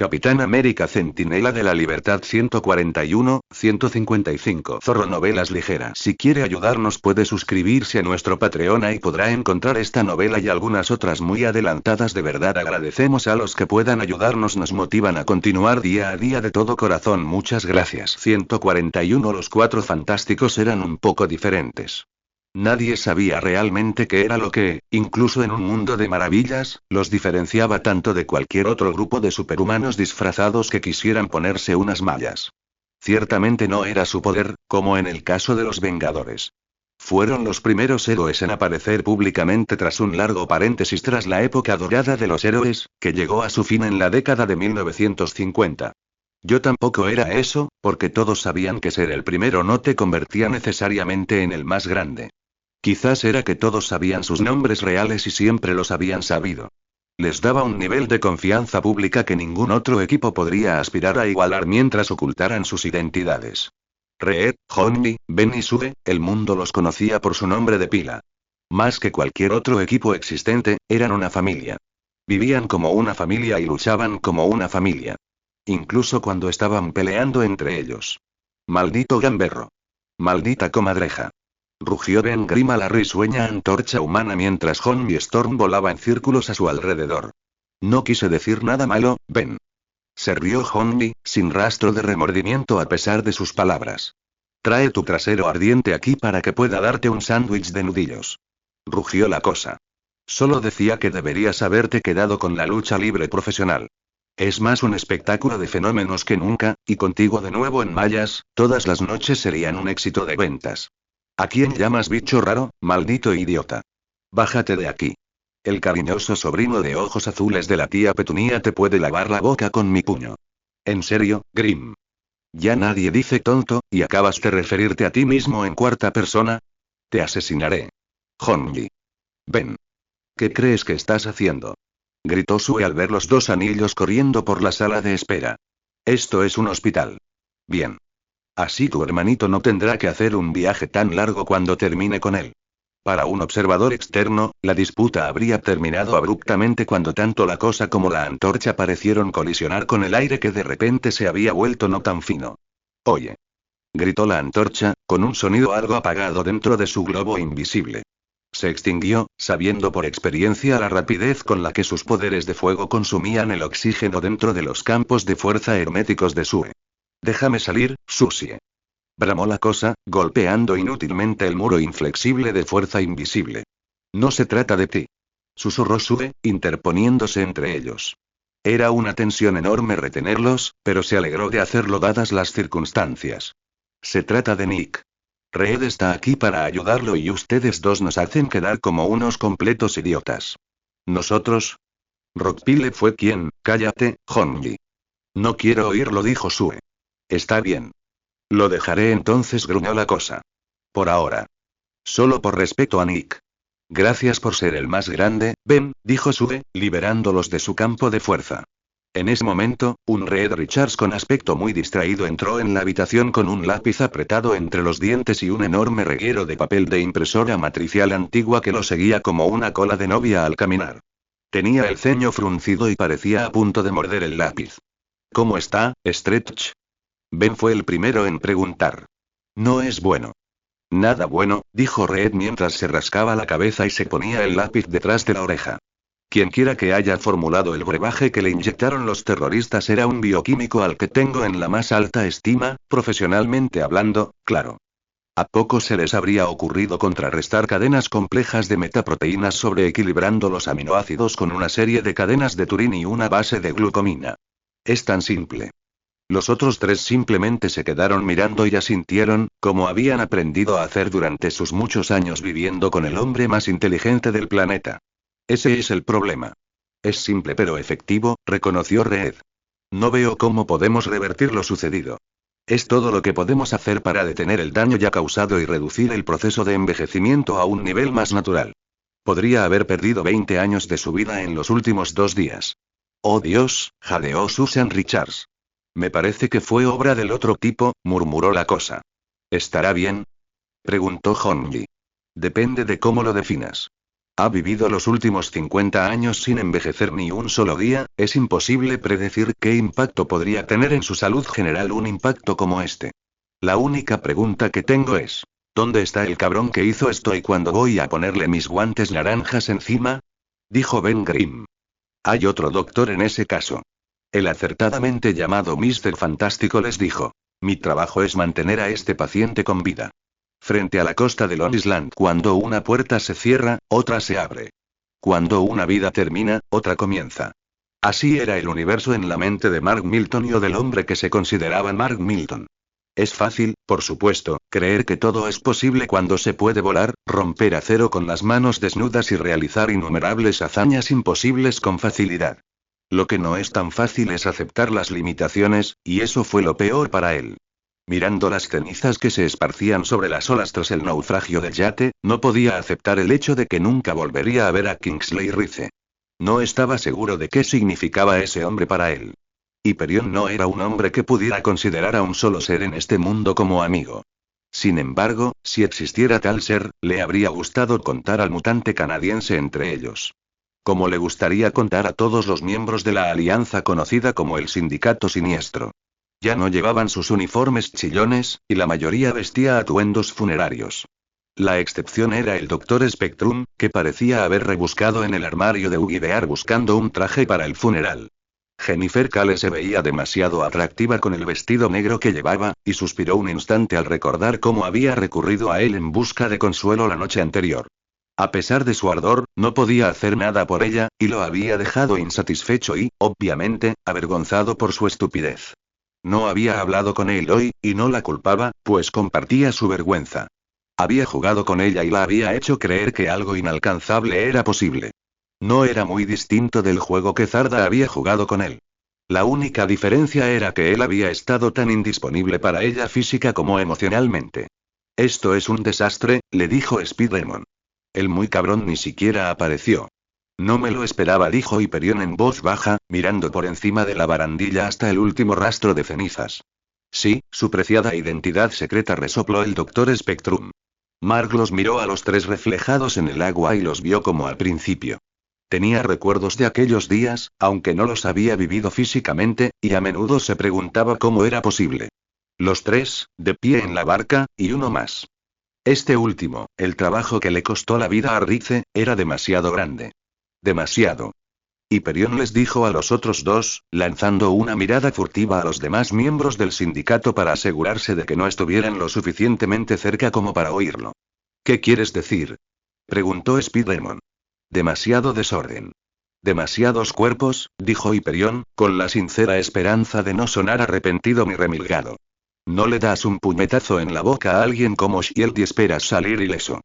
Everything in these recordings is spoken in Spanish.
Capitán América Centinela de la Libertad 141, 155. Zorro Novelas Ligeras. Si quiere ayudarnos puede suscribirse a nuestro Patreon y podrá encontrar esta novela y algunas otras muy adelantadas. De verdad agradecemos a los que puedan ayudarnos, nos motivan a continuar día a día de todo corazón. Muchas gracias. 141. Los Cuatro Fantásticos eran un poco diferentes. Nadie sabía realmente qué era lo que, incluso en un mundo de maravillas, los diferenciaba tanto de cualquier otro grupo de superhumanos disfrazados que quisieran ponerse unas mallas. Ciertamente no era su poder, como en el caso de los Vengadores. Fueron los primeros héroes en aparecer públicamente tras un largo paréntesis tras la época dorada de los héroes, que llegó a su fin en la década de 1950. Yo tampoco era eso, porque todos sabían que ser el primero no te convertía necesariamente en el más grande. Quizás era que todos sabían sus nombres reales y siempre los habían sabido. Les daba un nivel de confianza pública que ningún otro equipo podría aspirar a igualar mientras ocultaran sus identidades. Reed, Honey, Ben y Sue, el mundo los conocía por su nombre de pila. Más que cualquier otro equipo existente, eran una familia. Vivían como una familia y luchaban como una familia. Incluso cuando estaban peleando entre ellos. Maldito gamberro. Maldita comadreja. Rugió Ben Grimm a la risueña antorcha humana mientras Honey Storm volaba en círculos a su alrededor. No quise decir nada malo, Ben. Se rió Honey, sin rastro de remordimiento a pesar de sus palabras. Trae tu trasero ardiente aquí para que pueda darte un sándwich de nudillos. Rugió la cosa. Solo decía que deberías haberte quedado con la lucha libre profesional. Es más un espectáculo de fenómenos que nunca, y contigo de nuevo en mallas, todas las noches serían un éxito de ventas. ¿A quién llamas bicho raro, maldito idiota? Bájate de aquí. El cariñoso sobrino de ojos azules de la tía Petunia te puede lavar la boca con mi puño. ¿En serio, Grimm? ¿Ya nadie dice tonto, y acabas de referirte a ti mismo en cuarta persona? Te asesinaré. Honey. Ven. ¿Qué crees que estás haciendo? Gritó Sue al ver los dos anillos corriendo por la sala de espera. Esto es un hospital. Bien. Así tu hermanito no tendrá que hacer un viaje tan largo cuando termine con él. Para un observador externo, la disputa habría terminado abruptamente cuando tanto la cosa como la antorcha parecieron colisionar con el aire que de repente se había vuelto no tan fino. Oye. Gritó la antorcha, con un sonido algo apagado dentro de su globo invisible. Se extinguió, sabiendo por experiencia la rapidez con la que sus poderes de fuego consumían el oxígeno dentro de los campos de fuerza herméticos de Sue. Déjame salir, Susie. Bramó la cosa, golpeando inútilmente el muro inflexible de fuerza invisible. No se trata de ti. Susurró Sue, interponiéndose entre ellos. Era una tensión enorme retenerlos, pero se alegró de hacerlo dadas las circunstancias. Se trata de Nick. Reed está aquí para ayudarlo y ustedes dos nos hacen quedar como unos completos idiotas. ¿Nosotros? Rockpile fue quien, cállate, Honey. No quiero oírlo, dijo Sue. Está bien. Lo dejaré entonces, gruñó la cosa. Por ahora. Solo por respeto a Nick. Gracias por ser el más grande, Ben, dijo Sue, liberándolos de su campo de fuerza. En ese momento, un Reed Richards con aspecto muy distraído entró en la habitación con un lápiz apretado entre los dientes y un enorme reguero de papel de impresora matricial antigua que lo seguía como una cola de novia al caminar. Tenía el ceño fruncido y parecía a punto de morder el lápiz. ¿Cómo está, Stretch? Ben fue el primero en preguntar. No es bueno. Nada bueno, dijo Reed mientras se rascaba la cabeza y se ponía el lápiz detrás de la oreja. Quienquiera que haya formulado el brebaje que le inyectaron los terroristas era un bioquímico al que tengo en la más alta estima, profesionalmente hablando, claro. ¿A poco se les habría ocurrido contrarrestar cadenas complejas de metaproteínas sobreequilibrando los aminoácidos con una serie de cadenas de Turing y una base de glucomina? Es tan simple. Los otros tres simplemente se quedaron mirando y asintieron, como habían aprendido a hacer durante sus muchos años viviendo con el hombre más inteligente del planeta. Ese es el problema. Es simple pero efectivo, reconoció Reed. No veo cómo podemos revertir lo sucedido. Es todo lo que podemos hacer para detener el daño ya causado y reducir el proceso de envejecimiento a un nivel más natural. Podría haber perdido 20 años de su vida en los últimos 2 días. Oh Dios, jadeó Susan Richards. Me parece que fue obra del otro tipo, murmuró la cosa. ¿Estará bien? Preguntó Honey. Depende de cómo lo definas. Ha vivido los últimos 50 años sin envejecer ni un solo día, es imposible predecir qué impacto podría tener en su salud general un impacto como este. La única pregunta que tengo es, ¿dónde está el cabrón que hizo esto y cuándo voy a ponerle mis guantes naranjas encima? Dijo Ben Grimm. Hay otro doctor en ese caso. El acertadamente llamado Mr. Fantástico les dijo. Mi trabajo es mantener a este paciente con vida. Frente a la costa de Long Island, cuando una puerta se cierra, otra se abre. Cuando una vida termina, otra comienza. Así era el universo en la mente de Mark Milton y o del hombre que se consideraba Mark Milton. Es fácil, por supuesto, creer que todo es posible cuando se puede volar, romper acero con las manos desnudas y realizar innumerables hazañas imposibles con facilidad. Lo que no es tan fácil es aceptar las limitaciones, y eso fue lo peor para él. Mirando las cenizas que se esparcían sobre las olas tras el naufragio del yate, no podía aceptar el hecho de que nunca volvería a ver a Kingsley Rice. No estaba seguro de qué significaba ese hombre para él. Hyperion no era un hombre que pudiera considerar a un solo ser en este mundo como amigo. Sin embargo, si existiera tal ser, le habría gustado contar al mutante canadiense entre ellos. Como le gustaría contar a todos los miembros de la alianza conocida como el Sindicato Siniestro. Ya no llevaban sus uniformes chillones, y la mayoría vestía atuendos funerarios. La excepción era el Dr. Spectrum, que parecía haber rebuscado en el armario de Huggy Bear buscando un traje para el funeral. Jennifer Cale se veía demasiado atractiva con el vestido negro que llevaba, y suspiró un instante al recordar cómo había recurrido a él en busca de consuelo la noche anterior. A pesar de su ardor, no podía hacer nada por ella, y lo había dejado insatisfecho y, obviamente, avergonzado por su estupidez. No había hablado con él hoy, y no la culpaba, pues compartía su vergüenza. Había jugado con ella y la había hecho creer que algo inalcanzable era posible. No era muy distinto del juego que Zarda había jugado con él. La única diferencia era que él había estado tan indisponible para ella física como emocionalmente. Esto es un desastre, le dijo Spider-Man. El muy cabrón ni siquiera apareció. No me lo esperaba, dijo Hyperion en voz baja, mirando por encima de la barandilla hasta el último rastro de cenizas. Sí, su preciada identidad secreta, resopló el Dr. Spectrum. Mark los miró a los tres reflejados en el agua y los vio como al principio. Tenía recuerdos de aquellos días, aunque no los había vivido físicamente, y a menudo se preguntaba cómo era posible. Los tres, de pie en la barca, y uno más. Este último, el trabajo que le costó la vida a Rice, era demasiado grande. Demasiado. Hyperion les dijo a los otros dos, lanzando una mirada furtiva a los demás miembros del sindicato para asegurarse de que no estuvieran lo suficientemente cerca como para oírlo. ¿Qué quieres decir? Preguntó Spider-Man. Demasiado desorden. Demasiados cuerpos, dijo Hyperion, con la sincera esperanza de no sonar arrepentido ni remilgado. No le das un puñetazo en la boca a alguien como Shield y esperas salir ileso.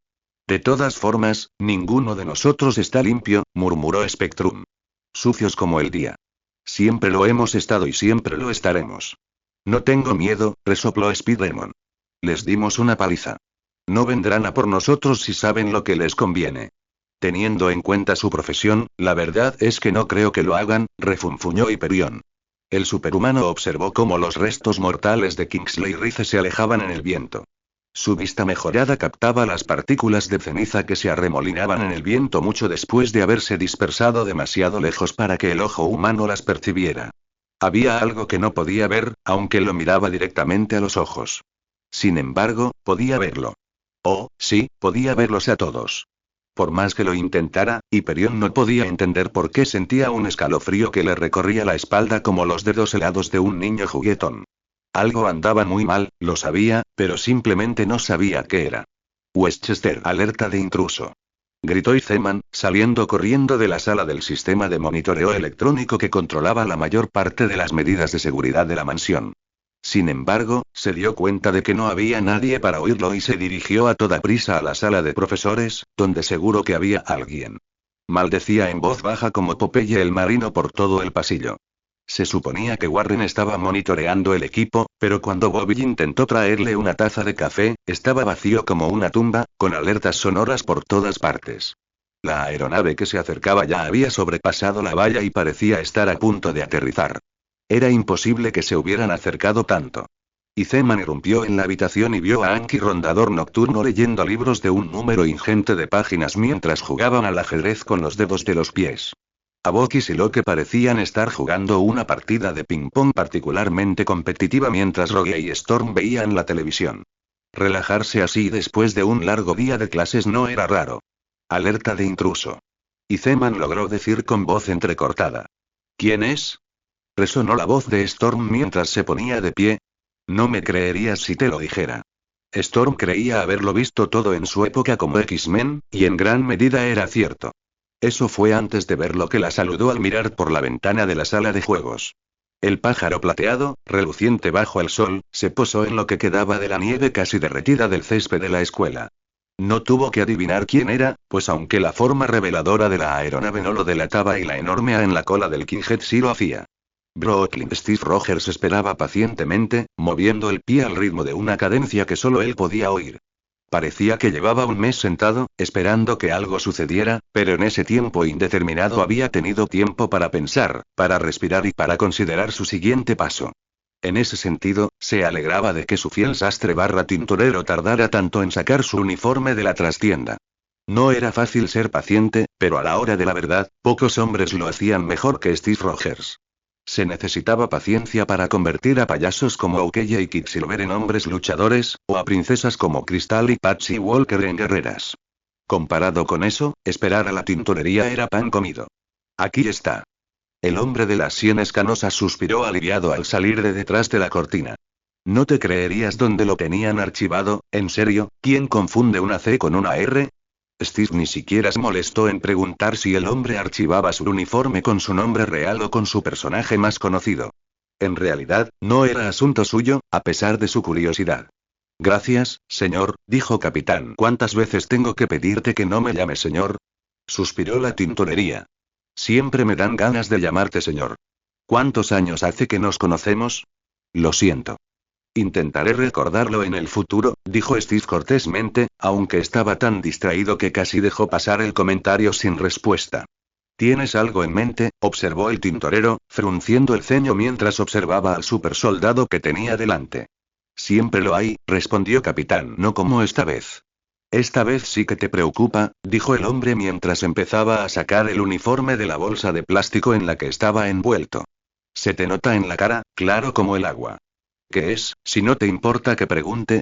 De todas formas, ninguno de nosotros está limpio, murmuró Spectrum. Sucios como el día. Siempre lo hemos estado y siempre lo estaremos. No tengo miedo, resopló Spider-Man. Les dimos una paliza. No vendrán a por nosotros si saben lo que les conviene. Teniendo en cuenta su profesión, la verdad es que no creo que lo hagan, refunfuñó Hyperion. El superhumano observó cómo los restos mortales de Kingsley Rice se alejaban en el viento. Su vista mejorada captaba las partículas de ceniza que se arremolinaban en el viento mucho después de haberse dispersado demasiado lejos para que el ojo humano las percibiera. Había algo que no podía ver, aunque lo miraba directamente a los ojos. Sin embargo, podía verlo. Oh, sí, podía verlos a todos. Por más que lo intentara, Hyperion no podía entender por qué sentía un escalofrío que le recorría la espalda como los dedos helados de un niño juguetón. Algo andaba muy mal, lo sabía, pero simplemente no sabía qué era. Westchester, alerta de intruso. Gritó Zeman, saliendo corriendo de la sala del sistema de monitoreo electrónico que controlaba la mayor parte de las medidas de seguridad de la mansión. Sin embargo, se dio cuenta de que no había nadie para oírlo y se dirigió a toda prisa a la sala de profesores, donde seguro que había alguien. Maldecía en voz baja como Popeye el marino por todo el pasillo. Se suponía que Warren estaba monitoreando el equipo, pero cuando Bobby intentó traerle una taza de café, estaba vacío como una tumba, con alertas sonoras por todas partes. La aeronave que se acercaba ya había sobrepasado la valla y parecía estar a punto de aterrizar. Era imposible que se hubieran acercado tanto. Y Zeman irrumpió en la habitación y vio a Anki rondador nocturno leyendo libros de un número ingente de páginas mientras jugaban al ajedrez con los dedos de los pies. Abokis y Locke parecían estar jugando una partida de ping-pong particularmente competitiva mientras Rogue y Storm veían la televisión. Relajarse así después de un largo día de clases no era raro. Alerta de intruso. Y Zeman logró decir con voz entrecortada. ¿Quién es? Resonó la voz de Storm mientras se ponía de pie. No me creerías si te lo dijera. Storm creía haberlo visto todo en su época como X-Men, y en gran medida era cierto. Eso fue antes de ver lo que la saludó al mirar por la ventana de la sala de juegos. El pájaro plateado, reluciente bajo el sol, se posó en lo que quedaba de la nieve casi derretida del césped de la escuela. No tuvo que adivinar quién era, pues aunque la forma reveladora de la aeronave no lo delataba y la enorme A en la cola del Kinghead sí lo hacía. Brooklyn Steve Rogers esperaba pacientemente, moviendo el pie al ritmo de una cadencia que solo él podía oír. Parecía que llevaba un mes sentado, esperando que algo sucediera, pero en ese tiempo indeterminado había tenido tiempo para pensar, para respirar y para considerar su siguiente paso. En ese sentido, se alegraba de que su fiel sastre / tintorero tardara tanto en sacar su uniforme de la trastienda. No era fácil ser paciente, pero a la hora de la verdad, pocos hombres lo hacían mejor que Steve Rogers. Se necesitaba paciencia para convertir a payasos como Okeye y Quicksilver en hombres luchadores, o a princesas como Crystal y Patsy Walker en guerreras. Comparado con eso, esperar a la tintorería era pan comido. Aquí está. El hombre de las sienes canosas suspiró aliviado al salir de detrás de la cortina. No te creerías dónde lo tenían archivado, en serio, ¿quién confunde una C con una R? Steve ni siquiera se molestó en preguntar si el hombre archivaba su uniforme con su nombre real o con su personaje más conocido. En realidad, no era asunto suyo, a pesar de su curiosidad. Gracias, señor, dijo Capitán. ¿Cuántas veces tengo que pedirte que no me llames señor? Suspiró la tintorería. Siempre me dan ganas de llamarte señor. ¿Cuántos años hace que nos conocemos? Lo siento. Intentaré recordarlo en el futuro, dijo Steve cortésmente, aunque estaba tan distraído que casi dejó pasar el comentario sin respuesta. ¿Tienes algo en mente?, observó el tintorero, frunciendo el ceño mientras observaba al supersoldado que tenía delante. Siempre lo hay, respondió Capitán. No como esta vez. Esta vez sí que te preocupa, dijo el hombre mientras empezaba a sacar el uniforme de la bolsa de plástico en la que estaba envuelto. Se te nota en la cara, claro como el agua. ¿Qué es, si no te importa que pregunte?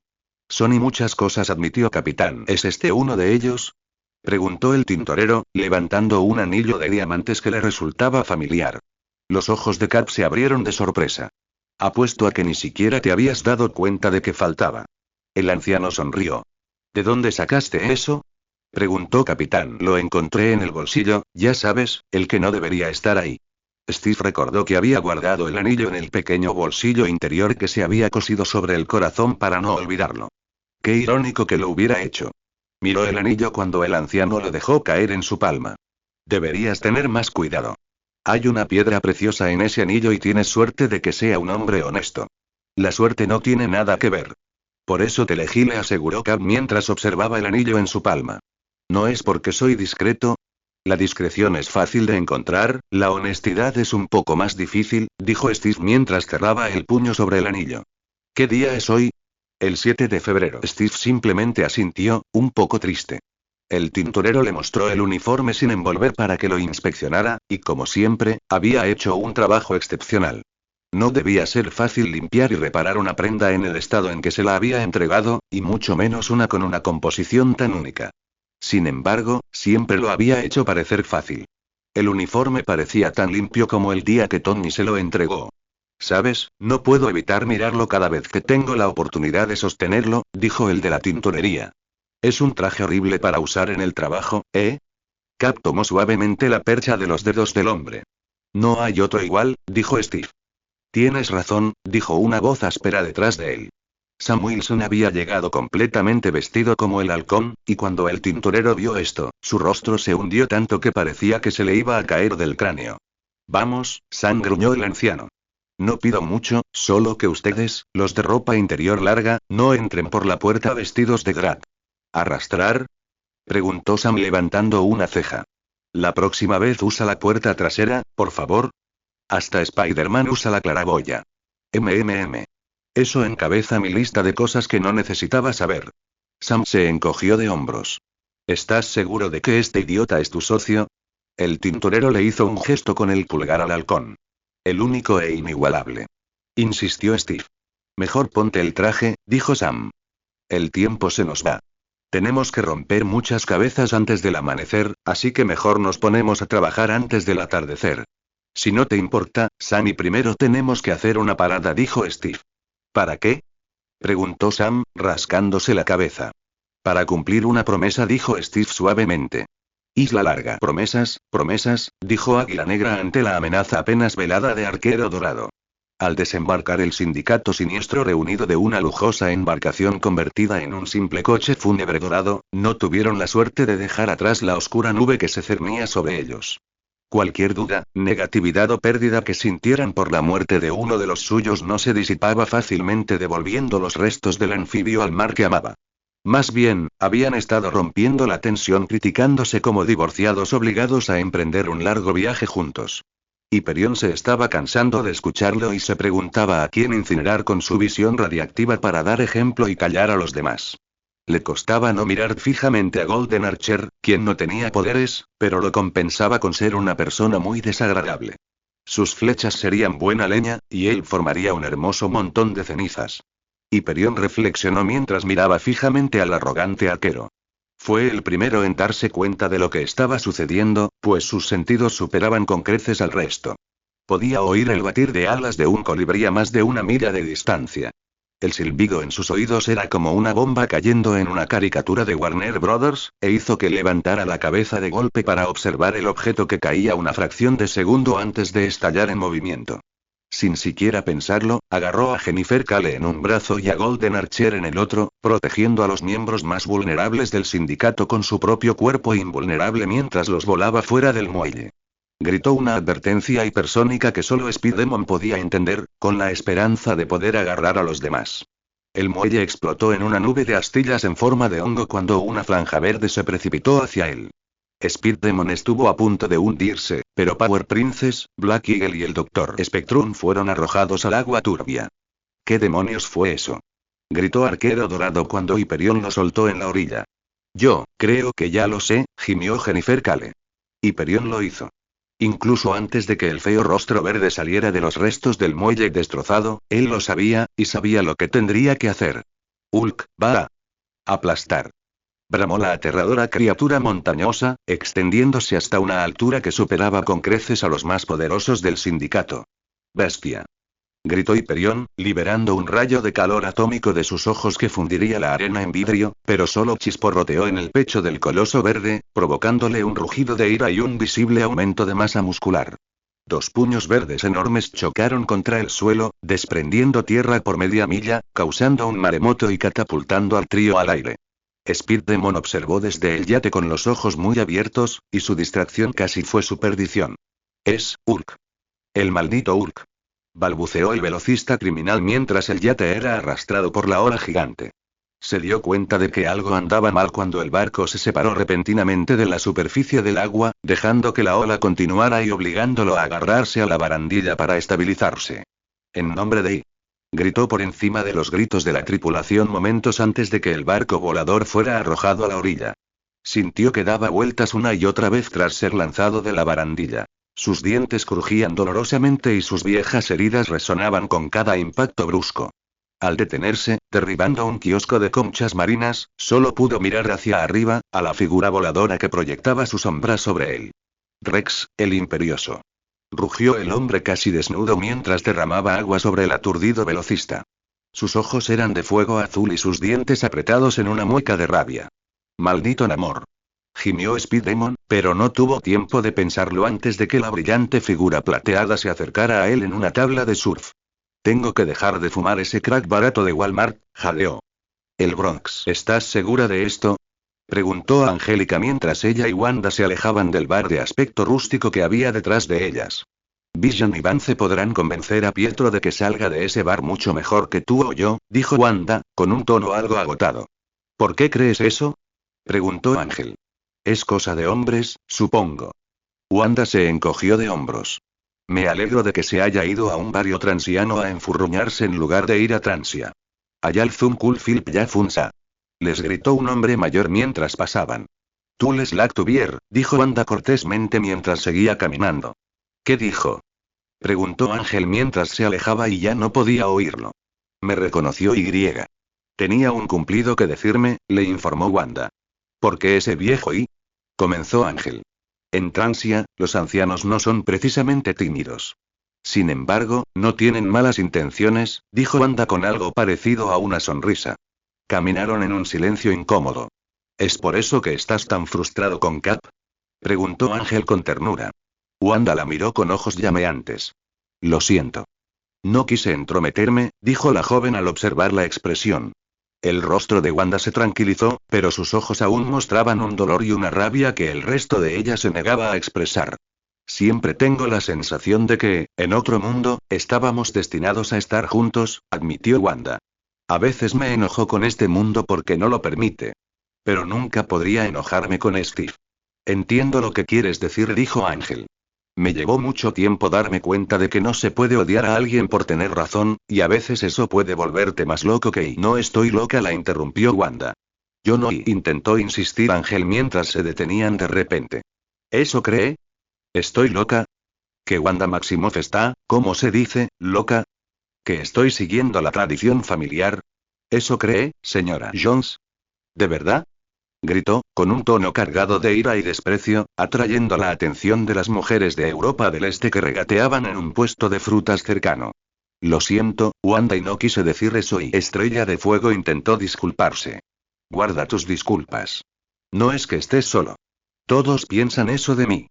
Son y muchas cosas, admitió Capitán. ¿Es este uno de ellos? Preguntó el tintorero, levantando un anillo de diamantes que le resultaba familiar. Los ojos de Cap se abrieron de sorpresa. Apuesto a que ni siquiera te habías dado cuenta de que faltaba. El anciano sonrió. ¿De dónde sacaste eso? Preguntó Capitán. Lo encontré en el bolsillo, ya sabes, el que no debería estar ahí. Steve recordó que había guardado el anillo en el pequeño bolsillo interior que se había cosido sobre el corazón para no olvidarlo. Qué irónico que lo hubiera hecho. Miró el anillo cuando el anciano lo dejó caer en su palma. Deberías tener más cuidado. Hay una piedra preciosa en ese anillo y tienes suerte de que sea un hombre honesto. La suerte no tiene nada que ver. Por eso te elegí, le aseguró Cap mientras observaba el anillo en su palma. ¿No es porque soy discreto? La discreción es fácil de encontrar, la honestidad es un poco más difícil, dijo Steve mientras cerraba el puño sobre el anillo. ¿Qué día es hoy? El 7 de febrero. Steve simplemente asintió, un poco triste. El tintorero le mostró el uniforme sin envolver para que lo inspeccionara, y como siempre, había hecho un trabajo excepcional. No debía ser fácil limpiar y reparar una prenda en el estado en que se la había entregado, y mucho menos una con una composición tan única. Sin embargo, siempre lo había hecho parecer fácil. El uniforme parecía tan limpio como el día que Tony se lo entregó. ¿Sabes? No puedo evitar mirarlo cada vez que tengo la oportunidad de sostenerlo, dijo el de la tintorería. Es un traje horrible para usar en el trabajo, ¿eh? Cap tomó suavemente la percha de los dedos del hombre. No hay otro igual, dijo Steve. Tienes razón, dijo una voz áspera detrás de él. Sam Wilson había llegado completamente vestido como el halcón, y cuando el tintorero vio esto, su rostro se hundió tanto que parecía que se le iba a caer del cráneo. Vamos, Sam, gruñó el anciano. No pido mucho, solo que ustedes, los de ropa interior larga, no entren por la puerta vestidos de drag. ¿Arrastrar? Preguntó Sam levantando una ceja. La próxima vez usa la puerta trasera, por favor. Hasta Spider-Man usa la claraboya. Eso encabeza mi lista de cosas que no necesitaba saber. Sam se encogió de hombros. ¿Estás seguro de que este idiota es tu socio? El tintorero le hizo un gesto con el pulgar al halcón. El único e inigualable. Insistió Steve. Mejor ponte el traje, dijo Sam. El tiempo se nos va. Tenemos que romper muchas cabezas antes del amanecer, así que mejor nos ponemos a trabajar antes del atardecer. Si no te importa, Sam, y primero tenemos que hacer una parada, dijo Steve. ¿Para qué? Preguntó Sam, rascándose la cabeza. Para cumplir una promesa, dijo Steve suavemente. Isla Larga. Promesas, promesas, dijo Águila Negra ante la amenaza apenas velada de Arquero Dorado. Al desembarcar el sindicato siniestro reunido de una lujosa embarcación convertida en un simple coche fúnebre dorado, no tuvieron la suerte de dejar atrás la oscura nube que se cernía sobre ellos. Cualquier duda, negatividad o pérdida que sintieran por la muerte de uno de los suyos no se disipaba fácilmente devolviendo los restos del anfibio al mar que amaba. Más bien, habían estado rompiendo la tensión criticándose como divorciados obligados a emprender un largo viaje juntos. Hyperion se estaba cansando de escucharlo y se preguntaba a quién incinerar con su visión radiactiva para dar ejemplo y callar a los demás. Le costaba no mirar fijamente a Golden Archer, quien no tenía poderes, pero lo compensaba con ser una persona muy desagradable. Sus flechas serían buena leña, y él formaría un hermoso montón de cenizas. Hyperion reflexionó mientras miraba fijamente al arrogante arquero. Fue el primero en darse cuenta de lo que estaba sucediendo, pues sus sentidos superaban con creces al resto. Podía oír el batir de alas de un colibrí a más de 1 milla de distancia. El silbido en sus oídos era como una bomba cayendo en una caricatura de Warner Brothers, e hizo que levantara la cabeza de golpe para observar el objeto que caía una fracción de segundo antes de estallar en movimiento. Sin siquiera pensarlo, agarró a Jennifer Cale en un brazo y a Golden Archer en el otro, protegiendo a los miembros más vulnerables del sindicato con su propio cuerpo invulnerable mientras los volaba fuera del muelle. Gritó una advertencia hipersónica que solo Speedemon podía entender, con la esperanza de poder agarrar a los demás. El muelle explotó en una nube de astillas en forma de hongo cuando una franja verde se precipitó hacia él. Speedemon estuvo a punto de hundirse, pero Power Princess, Black Eagle y el Dr. Spectrum fueron arrojados al agua turbia. ¿Qué demonios fue eso? Gritó Arquero Dorado cuando Hyperion lo soltó en la orilla. Yo, creo que ya lo sé, gimió Jennifer Cale. Hyperion lo hizo. Incluso antes de que el feo rostro verde saliera de los restos del muelle destrozado, él lo sabía, y sabía lo que tendría que hacer. Hulk, va a aplastar. Bramó la aterradora criatura montañosa, extendiéndose hasta una altura que superaba con creces a los más poderosos del sindicato. Bestia. Gritó Hyperion, liberando un rayo de calor atómico de sus ojos que fundiría la arena en vidrio, pero solo chisporroteó en el pecho del coloso verde, provocándole un rugido de ira y un visible aumento de masa muscular. 2 puños verdes enormes chocaron contra el suelo, desprendiendo tierra por media milla, causando un maremoto y catapultando al trío al aire. Speedemon observó desde el yate con los ojos muy abiertos, y su distracción casi fue su perdición. Es Hulk. El maldito Hulk. Balbuceó el velocista criminal mientras el yate era arrastrado por la ola gigante. Se dio cuenta de que algo andaba mal cuando el barco se separó repentinamente de la superficie del agua, dejando que la ola continuara y obligándolo a agarrarse a la barandilla para estabilizarse. En nombre de gritó por encima de los gritos de la tripulación momentos antes de que el barco volador fuera arrojado a la orilla. Sintió que daba vueltas una y otra vez tras ser lanzado de la barandilla. Sus dientes crujían dolorosamente y sus viejas heridas resonaban con cada impacto brusco. Al detenerse, derribando un kiosco de conchas marinas, solo pudo mirar hacia arriba, a la figura voladora que proyectaba su sombra sobre él. Rex, el imperioso. Rugió el hombre casi desnudo mientras derramaba agua sobre el aturdido velocista. Sus ojos eran de fuego azul y sus dientes apretados en una mueca de rabia. Maldito Namor. Gimió Speedemon, pero no tuvo tiempo de pensarlo antes de que la brillante figura plateada se acercara a él en una tabla de surf. Tengo que dejar de fumar ese crack barato de Walmart, jadeó. El Bronx. ¿Estás segura de esto? Preguntó Angélica mientras ella y Wanda se alejaban del bar de aspecto rústico que había detrás de ellas. Vision y Vance podrán convencer a Pietro de que salga de ese bar mucho mejor que tú o yo, dijo Wanda, con un tono algo agotado. ¿Por qué crees eso? Preguntó Ángel. Es cosa de hombres, supongo. Wanda se encogió de hombros. Me alegro de que se haya ido a un barrio transiano a enfurruñarse en lugar de ir a Transia. Ayal Zum Kulfilp ya Funsa. Les gritó un hombre mayor mientras pasaban. Tú les Lactuvier, dijo Wanda cortésmente mientras seguía caminando. ¿Qué dijo? Preguntó Ángel mientras se alejaba y ya no podía oírlo. Me reconoció Y. Tenía un cumplido que decirme, le informó Wanda. ¿Por qué ese viejo y? Comenzó Ángel. En Transia, los ancianos no son precisamente tímidos. Sin embargo, no tienen malas intenciones, dijo Wanda con algo parecido a una sonrisa. Caminaron en un silencio incómodo. ¿Es por eso que estás tan frustrado con Cap? Preguntó Ángel con ternura. Wanda la miró con ojos llameantes. Lo siento. No quise entrometerme, dijo la joven al observar la expresión. El rostro de Wanda se tranquilizó, pero sus ojos aún mostraban un dolor y una rabia que el resto de ella se negaba a expresar. Siempre tengo la sensación de que, en otro mundo, estábamos destinados a estar juntos, admitió Wanda. A veces me enojo con este mundo porque no lo permite. Pero nunca podría enojarme con Steve. Entiendo lo que quieres decir, dijo Ángel. Me llevó mucho tiempo darme cuenta de que no se puede odiar a alguien por tener razón, y a veces eso puede volverte más loco que y no estoy loca, la interrumpió Wanda. Yo no, intentó insistir Ángel mientras se detenían de repente. ¿Eso cree? ¿Estoy loca? ¿Que Wanda Maximoff está, cómo se dice, loca? ¿Que estoy siguiendo la tradición familiar? ¿Eso cree, señora Jones? ¿De verdad? Gritó, con un tono cargado de ira y desprecio, atrayendo la atención de las mujeres de Europa del Este que regateaban en un puesto de frutas cercano. Lo siento, Wanda, y no quise decir eso, y Estrella de Fuego intentó disculparse. Guarda tus disculpas. No es que estés solo. Todos piensan eso de mí.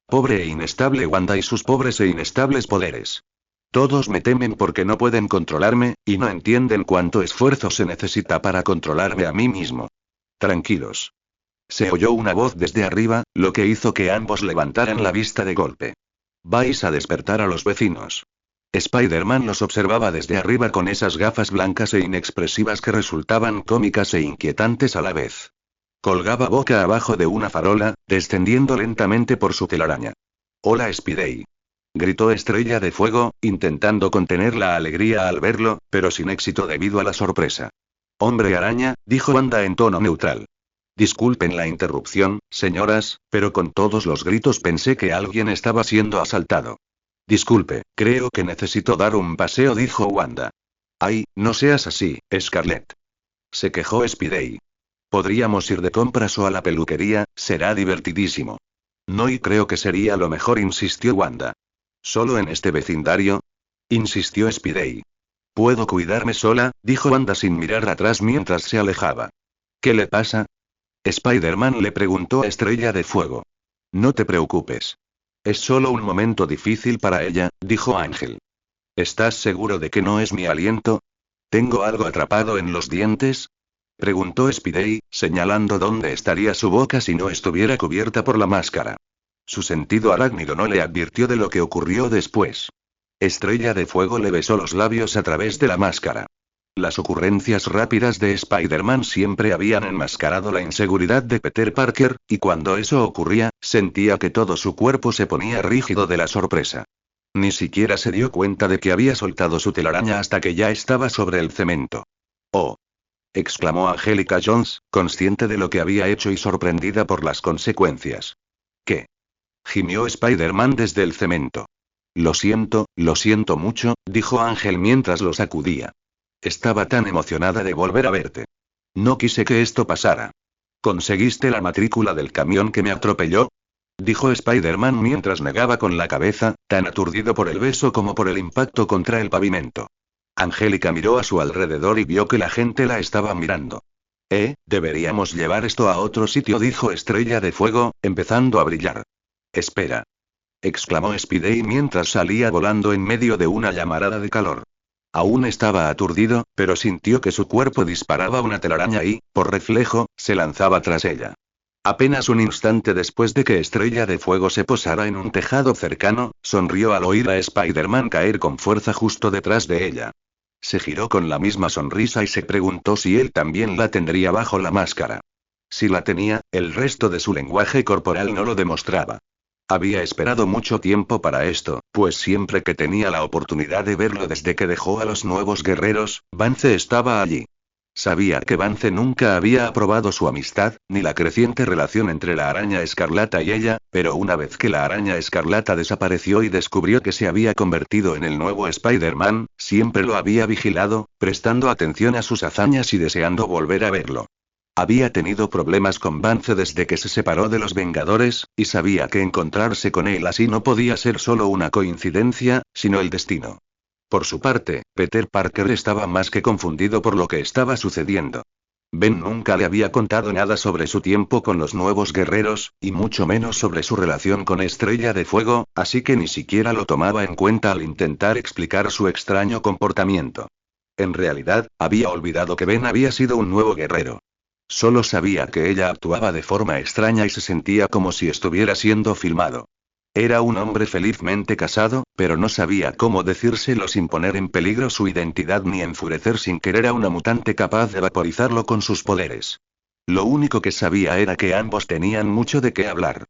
Pobre e inestable Wanda y sus pobres e inestables poderes. Todos me temen porque no pueden controlarme, y no entienden cuánto esfuerzo se necesita para controlarme a mí mismo. Tranquilos. Se oyó una voz desde arriba, lo que hizo que ambos levantaran la vista de golpe. Vais a despertar a los vecinos. Spider-Man los observaba desde arriba con esas gafas blancas e inexpresivas que resultaban cómicas e inquietantes a la vez. Colgaba boca abajo de una farola, descendiendo lentamente por su telaraña. Hola, Spidey. Gritó Estrella de Fuego, intentando contener la alegría al verlo, pero sin éxito debido a la sorpresa. Hombre araña, dijo Wanda en tono neutral. Disculpen la interrupción, señoras, pero con todos los gritos pensé que alguien estaba siendo asaltado. Disculpe, creo que necesito dar un paseo, dijo Wanda. Ay, no seas así, Scarlett. Se quejó Spidey. Podríamos ir de compras o a la peluquería, será divertidísimo. No, y creo que sería lo mejor, insistió Wanda. ¿Solo en este vecindario? Insistió Spidey. Puedo cuidarme sola, dijo Wanda sin mirar atrás mientras se alejaba. ¿Qué le pasa? Spider-Man le preguntó a Estrella de Fuego. No te preocupes. Es solo un momento difícil para ella, dijo Ángel. ¿Estás seguro de que no es mi aliento? ¿Tengo algo atrapado en los dientes? Preguntó Spidey, señalando dónde estaría su boca si no estuviera cubierta por la máscara. Su sentido arácnido no le advirtió de lo que ocurrió después. Estrella de Fuego le besó los labios a través de la máscara. Las ocurrencias rápidas de Spider-Man siempre habían enmascarado la inseguridad de Peter Parker, y cuando eso ocurría, sentía que todo su cuerpo se ponía rígido de la sorpresa. Ni siquiera se dio cuenta de que había soltado su telaraña hasta que ya estaba sobre el cemento. ¡Oh! Exclamó Angélica Jones, consciente de lo que había hecho y sorprendida por las consecuencias. ¿Qué? Gimió Spider-Man desde el cemento. Lo siento mucho, dijo Ángel mientras lo sacudía. Estaba tan emocionada de volver a verte. No quise que esto pasara. ¿Conseguiste la matrícula del camión que me atropelló? Dijo Spider-Man mientras negaba con la cabeza, tan aturdido por el beso como por el impacto contra el pavimento. Angélica miró a su alrededor y vio que la gente la estaba mirando. Deberíamos llevar esto a otro sitio, dijo Estrella de Fuego, empezando a brillar. Espera. Exclamó Spidey mientras salía volando en medio de una llamarada de calor. Aún estaba aturdido, pero sintió que su cuerpo disparaba una telaraña y, por reflejo, se lanzaba tras ella. Apenas un instante después de que Estrella de Fuego se posara en un tejado cercano, sonrió al oír a Spider-Man caer con fuerza justo detrás de ella. Se giró con la misma sonrisa y se preguntó si él también la tendría bajo la máscara. Si la tenía, el resto de su lenguaje corporal no lo demostraba. Había esperado mucho tiempo para esto, pues siempre que tenía la oportunidad de verlo desde que dejó a los nuevos guerreros, Vance estaba allí. Sabía que Vance nunca había aprobado su amistad, ni la creciente relación entre la araña escarlata y ella, pero una vez que la araña escarlata desapareció y descubrió que se había convertido en el nuevo Spider-Man, siempre lo había vigilado, prestando atención a sus hazañas y deseando volver a verlo. Había tenido problemas con Vance desde que se separó de los Vengadores, y sabía que encontrarse con él así no podía ser solo una coincidencia, sino el destino. Por su parte, Peter Parker estaba más que confundido por lo que estaba sucediendo. Ben nunca le había contado nada sobre su tiempo con los nuevos guerreros, y mucho menos sobre su relación con Estrella de Fuego, así que ni siquiera lo tomaba en cuenta al intentar explicar su extraño comportamiento. En realidad, había olvidado que Ben había sido un nuevo guerrero. Solo sabía que ella actuaba de forma extraña y se sentía como si estuviera siendo filmado. Era un hombre felizmente casado, pero no sabía cómo decírselo sin poner en peligro su identidad ni enfurecer sin querer a una mutante capaz de vaporizarlo con sus poderes. Lo único que sabía era que ambos tenían mucho de qué hablar.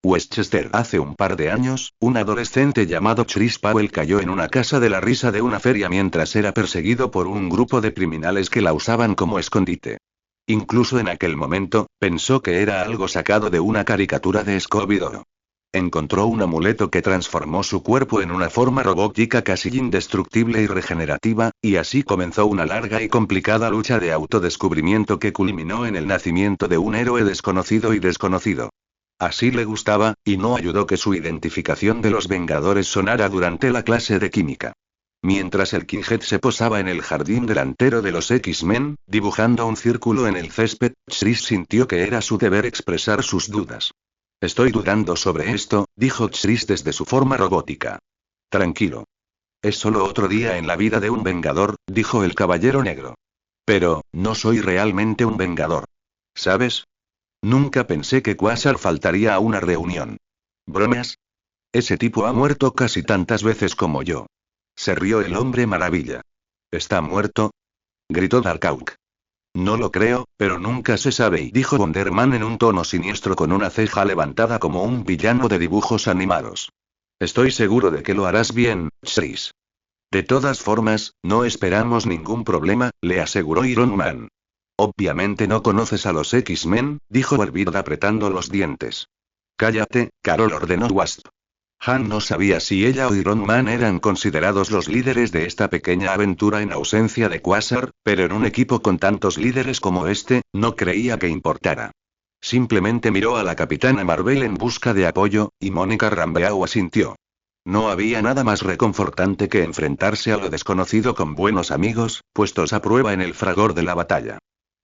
Westchester. Hace un par de años, un adolescente llamado Chris Powell cayó en una casa de la risa de una feria mientras era perseguido por un grupo de criminales que la usaban como escondite. Incluso en aquel momento, pensó que era algo sacado de una caricatura de Scooby-Doo. Encontró un amuleto que transformó su cuerpo en una forma robótica casi indestructible y regenerativa, y así comenzó una larga y complicada lucha de autodescubrimiento que culminó en el nacimiento de un héroe desconocido y desconocido. Así le gustaba, y no ayudó que su identificación de los Vengadores sonara durante la clase de química. Mientras el Kinghead se posaba en el jardín delantero de los X-Men, dibujando un círculo en el césped, Chris sintió que era su deber expresar sus dudas. Estoy dudando sobre esto, dijo Chris desde su forma robótica. Tranquilo. Es solo otro día en la vida de un Vengador, dijo el Caballero Negro. Pero, no soy realmente un Vengador. ¿Sabes? Nunca pensé que Quasar faltaría a una reunión. ¿Bromas? Ese tipo ha muerto casi tantas veces como yo. Se rió el Hombre Maravilla. ¿Está muerto?, gritó Darkhawk. No lo creo, pero nunca se sabe, y dijo Wonder Man en un tono siniestro con una ceja levantada como un villano de dibujos animados. Estoy seguro de que lo harás bien, Chris. De todas formas, no esperamos ningún problema, le aseguró Iron Man. Obviamente no conoces a los X-Men, dijo Warbeard apretando los dientes. Cállate, Carol, ordenó Wasp. Han no sabía si ella o Iron Man eran considerados los líderes de esta pequeña aventura en ausencia de Quasar, pero en un equipo con tantos líderes como este, no creía que importara. Simplemente miró a la Capitana Marvel en busca de apoyo, y Mónica Rambeau asintió. No había nada más reconfortante que enfrentarse a lo desconocido con buenos amigos, puestos a prueba en el fragor de la batalla.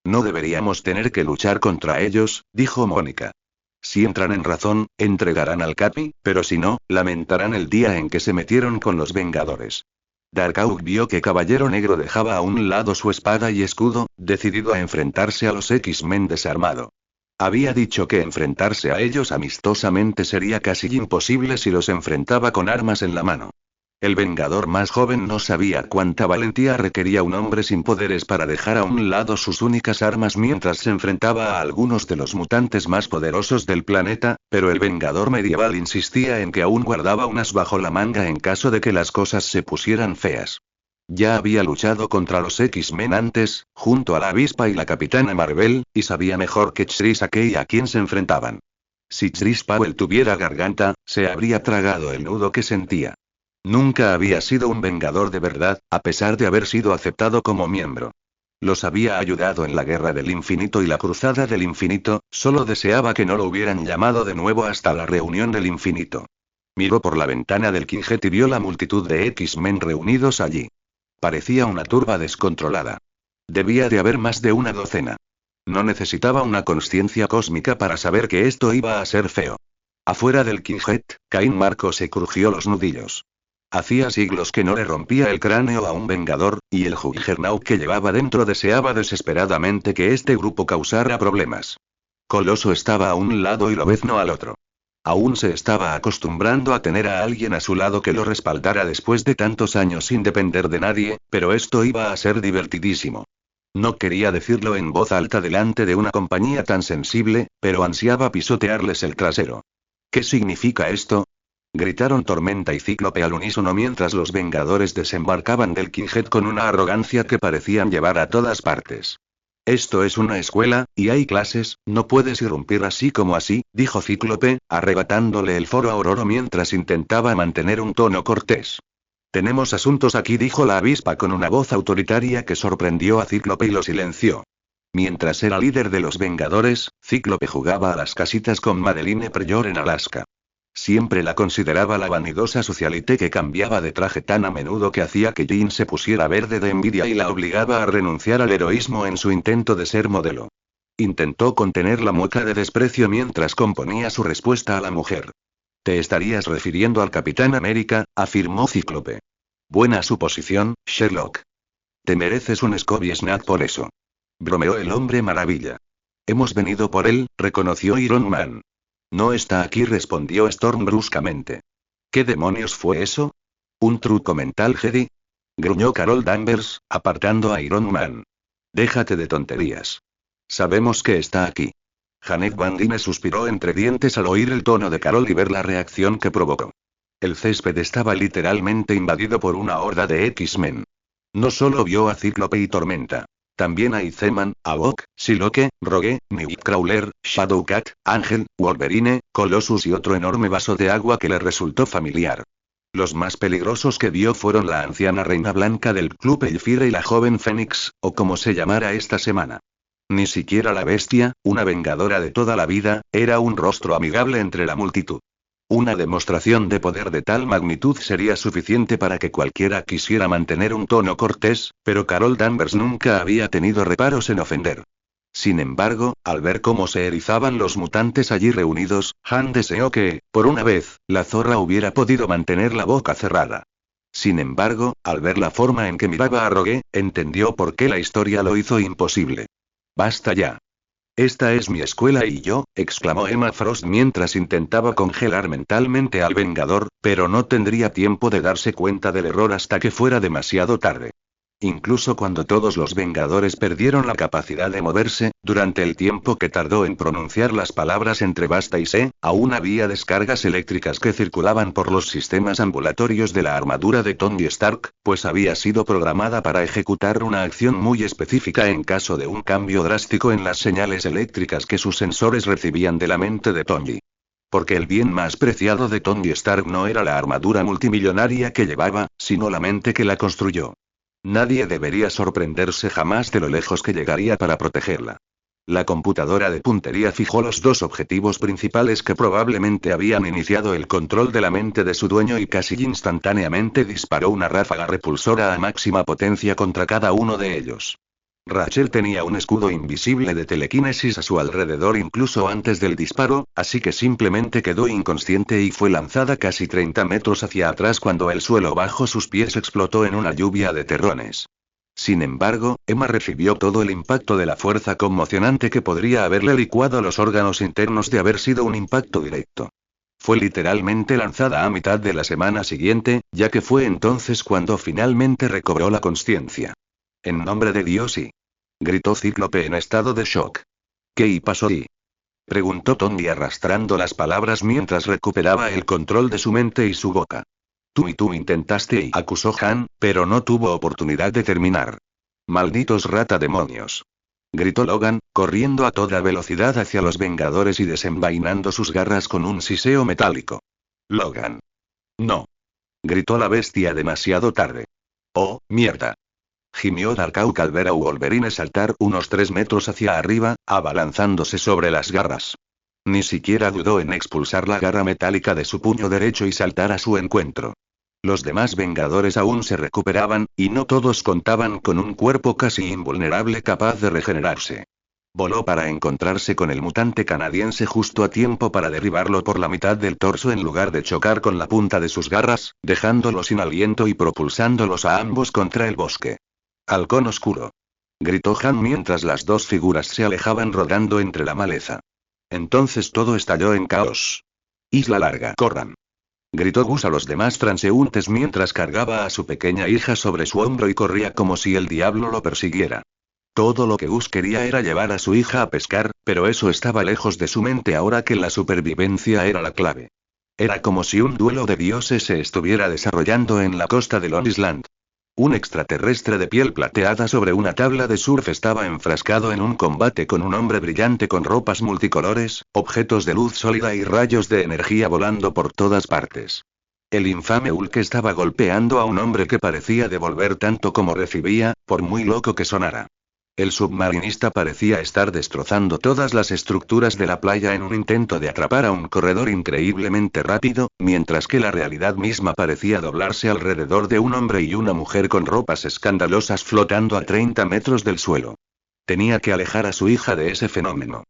No deberíamos tener que luchar contra ellos, dijo Mónica. Si entran en razón, entregarán al Capi, pero si no, lamentarán el día en que se metieron con los Vengadores. Darkhawk vio que Caballero Negro dejaba a un lado su espada y escudo, decidido a enfrentarse a los X-Men desarmado. Había dicho que enfrentarse a ellos amistosamente sería casi imposible si los enfrentaba con armas en la mano. El Vengador más joven no sabía cuánta valentía requería un hombre sin poderes para dejar a un lado sus únicas armas mientras se enfrentaba a algunos de los mutantes más poderosos del planeta, pero el Vengador medieval insistía en que aún guardaba unas bajo la manga en caso de que las cosas se pusieran feas. Ya había luchado contra los X-Men antes, junto a la Avispa y la Capitana Marvel, y sabía mejor que Chris a qué y a quién se enfrentaban. Si Chris Powell tuviera garganta, se habría tragado el nudo que sentía. Nunca había sido un Vengador de verdad, a pesar de haber sido aceptado como miembro. Los había ayudado en la Guerra del Infinito y la Cruzada del Infinito, solo deseaba que no lo hubieran llamado de nuevo hasta la Reunión del Infinito. Miró por la ventana del Kinghead y vio la multitud de X-Men reunidos allí. Parecía una turba descontrolada. Debía de haber más de una docena. No necesitaba una consciencia cósmica para saber que esto iba a ser feo. Afuera del Kinghead, Cain Marco se crujió los nudillos. Hacía siglos que no le rompía el cráneo a un Vengador, y el Juggernaut que llevaba dentro deseaba desesperadamente que este grupo causara problemas. Coloso estaba a un lado y Lobezno al otro. Aún se estaba acostumbrando a tener a alguien a su lado que lo respaldara después de tantos años sin depender de nadie, pero esto iba a ser divertidísimo. No quería decirlo en voz alta delante de una compañía tan sensible, pero ansiaba pisotearles el trasero. ¿Qué significa esto? Gritaron Tormenta y Cíclope al unísono mientras los Vengadores desembarcaban del Kinghead con una arrogancia que parecían llevar a todas partes. Esto es una escuela, y hay clases, no puedes irrumpir así como así, dijo Cíclope, arrebatándole el foro a Ororo mientras intentaba mantener un tono cortés. Tenemos asuntos aquí, dijo la avispa con una voz autoritaria que sorprendió a Cíclope y lo silenció. Mientras era líder de los Vengadores, Cíclope jugaba a las casitas con Madeline Pryor en Alaska. Siempre la consideraba la vanidosa socialite que cambiaba de traje tan a menudo que hacía que Jean se pusiera verde de envidia y la obligaba a renunciar al heroísmo en su intento de ser modelo. Intentó contener la mueca de desprecio mientras componía su respuesta a la mujer. «Te estarías refiriendo al Capitán América», afirmó Cíclope. «Buena suposición, Sherlock. Te mereces un Scooby Snack por eso», bromeó el Hombre Maravilla. «Hemos venido por él», reconoció Iron Man. «No está aquí», respondió Storm bruscamente. «¿Qué demonios fue eso? ¿Un truco mental, Jedi?», gruñó Carol Danvers, apartando a Iron Man. «Déjate de tonterías. Sabemos que está aquí». Janet Van Dyne suspiró entre dientes al oír el tono de Carol y ver la reacción que provocó. El césped estaba literalmente invadido por una horda de X-Men. No solo vio a Cíclope y Tormenta. También a Iceman, Havok, Psylocke, Rogue, Nightcrawler, Shadowcat, Ángel, Wolverine, Colossus y otro enorme vaso de agua que le resultó familiar. Los más peligrosos que vio fueron la anciana reina blanca del Club Elfire y la joven Fénix, o como se llamara esta semana. Ni siquiera la bestia, una vengadora de toda la vida, era un rostro amigable entre la multitud. Una demostración de poder de tal magnitud sería suficiente para que cualquiera quisiera mantener un tono cortés, pero Carol Danvers nunca había tenido reparos en ofender. Sin embargo, al ver cómo se erizaban los mutantes allí reunidos, Han deseó que, por una vez, la zorra hubiera podido mantener la boca cerrada. Sin embargo, al ver la forma en que miraba a Rogue, entendió por qué la historia lo hizo imposible. «Basta ya. Esta es mi escuela y yo», exclamó Emma Frost mientras intentaba congelar mentalmente al Vengador, pero no tendría tiempo de darse cuenta del error hasta que fuera demasiado tarde. Incluso cuando todos los Vengadores perdieron la capacidad de moverse, durante el tiempo que tardó en pronunciar las palabras entre basta y sé, aún había descargas eléctricas que circulaban por los sistemas ambulatorios de la armadura de Tony Stark, pues había sido programada para ejecutar una acción muy específica en caso de un cambio drástico en las señales eléctricas que sus sensores recibían de la mente de Tony. Porque el bien más preciado de Tony Stark no era la armadura multimillonaria que llevaba, sino la mente que la construyó. Nadie debería sorprenderse jamás de lo lejos que llegaría para protegerla. La computadora de puntería fijó los dos objetivos principales que probablemente habían iniciado el control de la mente de su dueño y casi instantáneamente disparó una ráfaga repulsora a máxima potencia contra cada uno de ellos. Rachel tenía un escudo invisible de telequinesis a su alrededor incluso antes del disparo, así que simplemente quedó inconsciente y fue lanzada casi 30 metros hacia atrás cuando el suelo bajo sus pies explotó en una lluvia de terrones. Sin embargo, Emma recibió todo el impacto de la fuerza conmocionante que podría haberle licuado los órganos internos de haber sido un impacto directo. Fue literalmente lanzada a mitad de la semana siguiente, ya que fue entonces cuando finalmente recobró la consciencia. «En nombre de Dios y», gritó Cíclope en estado de shock. «¿Qué pasó y?», preguntó Tony arrastrando las palabras mientras recuperaba el control de su mente y su boca. Tú intentaste y», acusó Han, pero no tuvo oportunidad de terminar. «Malditos ratademonios», gritó Logan, corriendo a toda velocidad hacia los Vengadores y desenvainando sus garras con un siseo metálico. «Logan. No», gritó la bestia demasiado tarde. «Oh, mierda», gimió Darkhawk al ver a Wolverine saltar unos 3 metros hacia arriba, abalanzándose sobre las garras. Ni siquiera dudó en expulsar la garra metálica de su puño derecho y saltar a su encuentro. Los demás Vengadores aún se recuperaban, y no todos contaban con un cuerpo casi invulnerable capaz de regenerarse. Voló para encontrarse con el mutante canadiense justo a tiempo para derribarlo por la mitad del torso en lugar de chocar con la punta de sus garras, dejándolo sin aliento y propulsándolos a ambos contra el bosque. «Halcón oscuro», gritó Han mientras las dos figuras se alejaban rodando entre la maleza. Entonces todo estalló en caos. «Isla Larga, corran», gritó Gus a los demás transeúntes mientras cargaba a su pequeña hija sobre su hombro y corría como si el diablo lo persiguiera. Todo lo que Gus quería era llevar a su hija a pescar, Pero eso estaba lejos de su mente ahora que la supervivencia era la clave. Era como si un duelo de dioses se estuviera desarrollando en la costa de Long Island. Un extraterrestre de piel plateada sobre una tabla de surf estaba enfrascado en un combate con un hombre brillante con ropas multicolores, objetos de luz sólida y rayos de energía volando por todas partes. El infame Hulk estaba golpeando a un hombre que parecía devolver tanto como recibía, por muy loco que sonara. El submarinista parecía estar destrozando todas las estructuras de la playa en un intento de atrapar a un corredor increíblemente rápido, mientras que la realidad misma parecía doblarse alrededor de un hombre y una mujer con ropas escandalosas flotando a 30 metros del suelo. Tenía que alejar a su hija de ese fenómeno.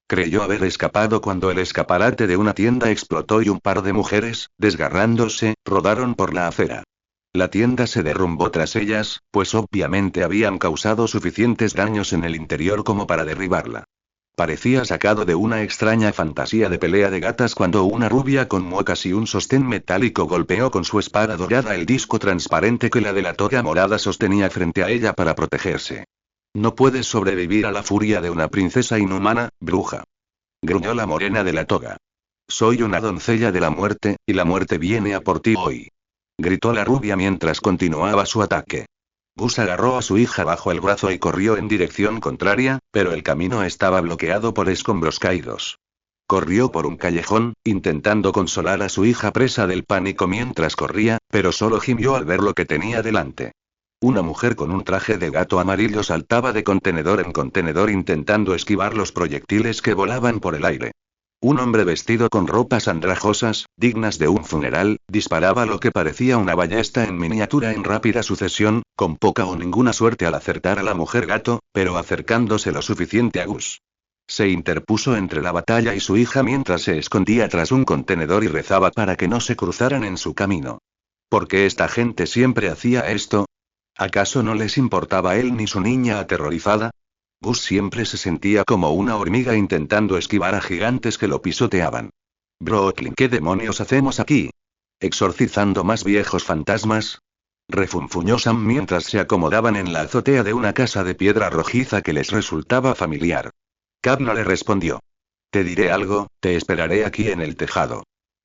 Creyó haber escapado cuando el escaparate de una tienda explotó y un par de mujeres, desgarrándose, rodaron por la acera. La tienda se derrumbó tras ellas, pues obviamente habían causado suficientes daños en el interior como para derribarla. Parecía sacado de una extraña fantasía de pelea de gatas cuando una rubia con muecas y un sostén metálico golpeó con su espada dorada el disco transparente que la de la toga morada sostenía frente a ella para protegerse. No puedes sobrevivir a la furia de una princesa inhumana, bruja. Gruñó la morena de la toga. Soy una doncella de la muerte, y la muerte viene a por ti hoy. Gritó la rubia mientras continuaba su ataque. Gus agarró a su hija bajo el brazo y corrió en dirección contraria, pero el camino estaba bloqueado por escombros caídos. Corrió por un callejón, intentando consolar a su hija presa del pánico mientras corría, pero solo gimió al ver lo que tenía delante. Una mujer con un traje de gato amarillo saltaba de contenedor en contenedor intentando esquivar los proyectiles que volaban por el aire. Un hombre vestido con ropas andrajosas, dignas de un funeral, disparaba lo que parecía una ballesta en miniatura en rápida sucesión, con poca o ninguna suerte al acertar a la mujer gato, pero acercándose lo suficiente a Gus. Se interpuso entre la batalla y su hija mientras se escondía tras un contenedor y rezaba para que no se cruzaran en su camino. ¿Por qué esta gente siempre hacía esto? ¿Acaso no les importaba él ni su niña aterrorizada? Gus siempre se sentía como una hormiga intentando esquivar a gigantes que lo pisoteaban. Brooklyn, ¿qué demonios hacemos aquí? ¿Exorcizando más viejos fantasmas? Refunfuñó Sam mientras se acomodaban en la azotea de una casa de piedra rojiza que les resultaba familiar. Cap no le respondió. Te diré algo, te esperaré aquí en el tejado.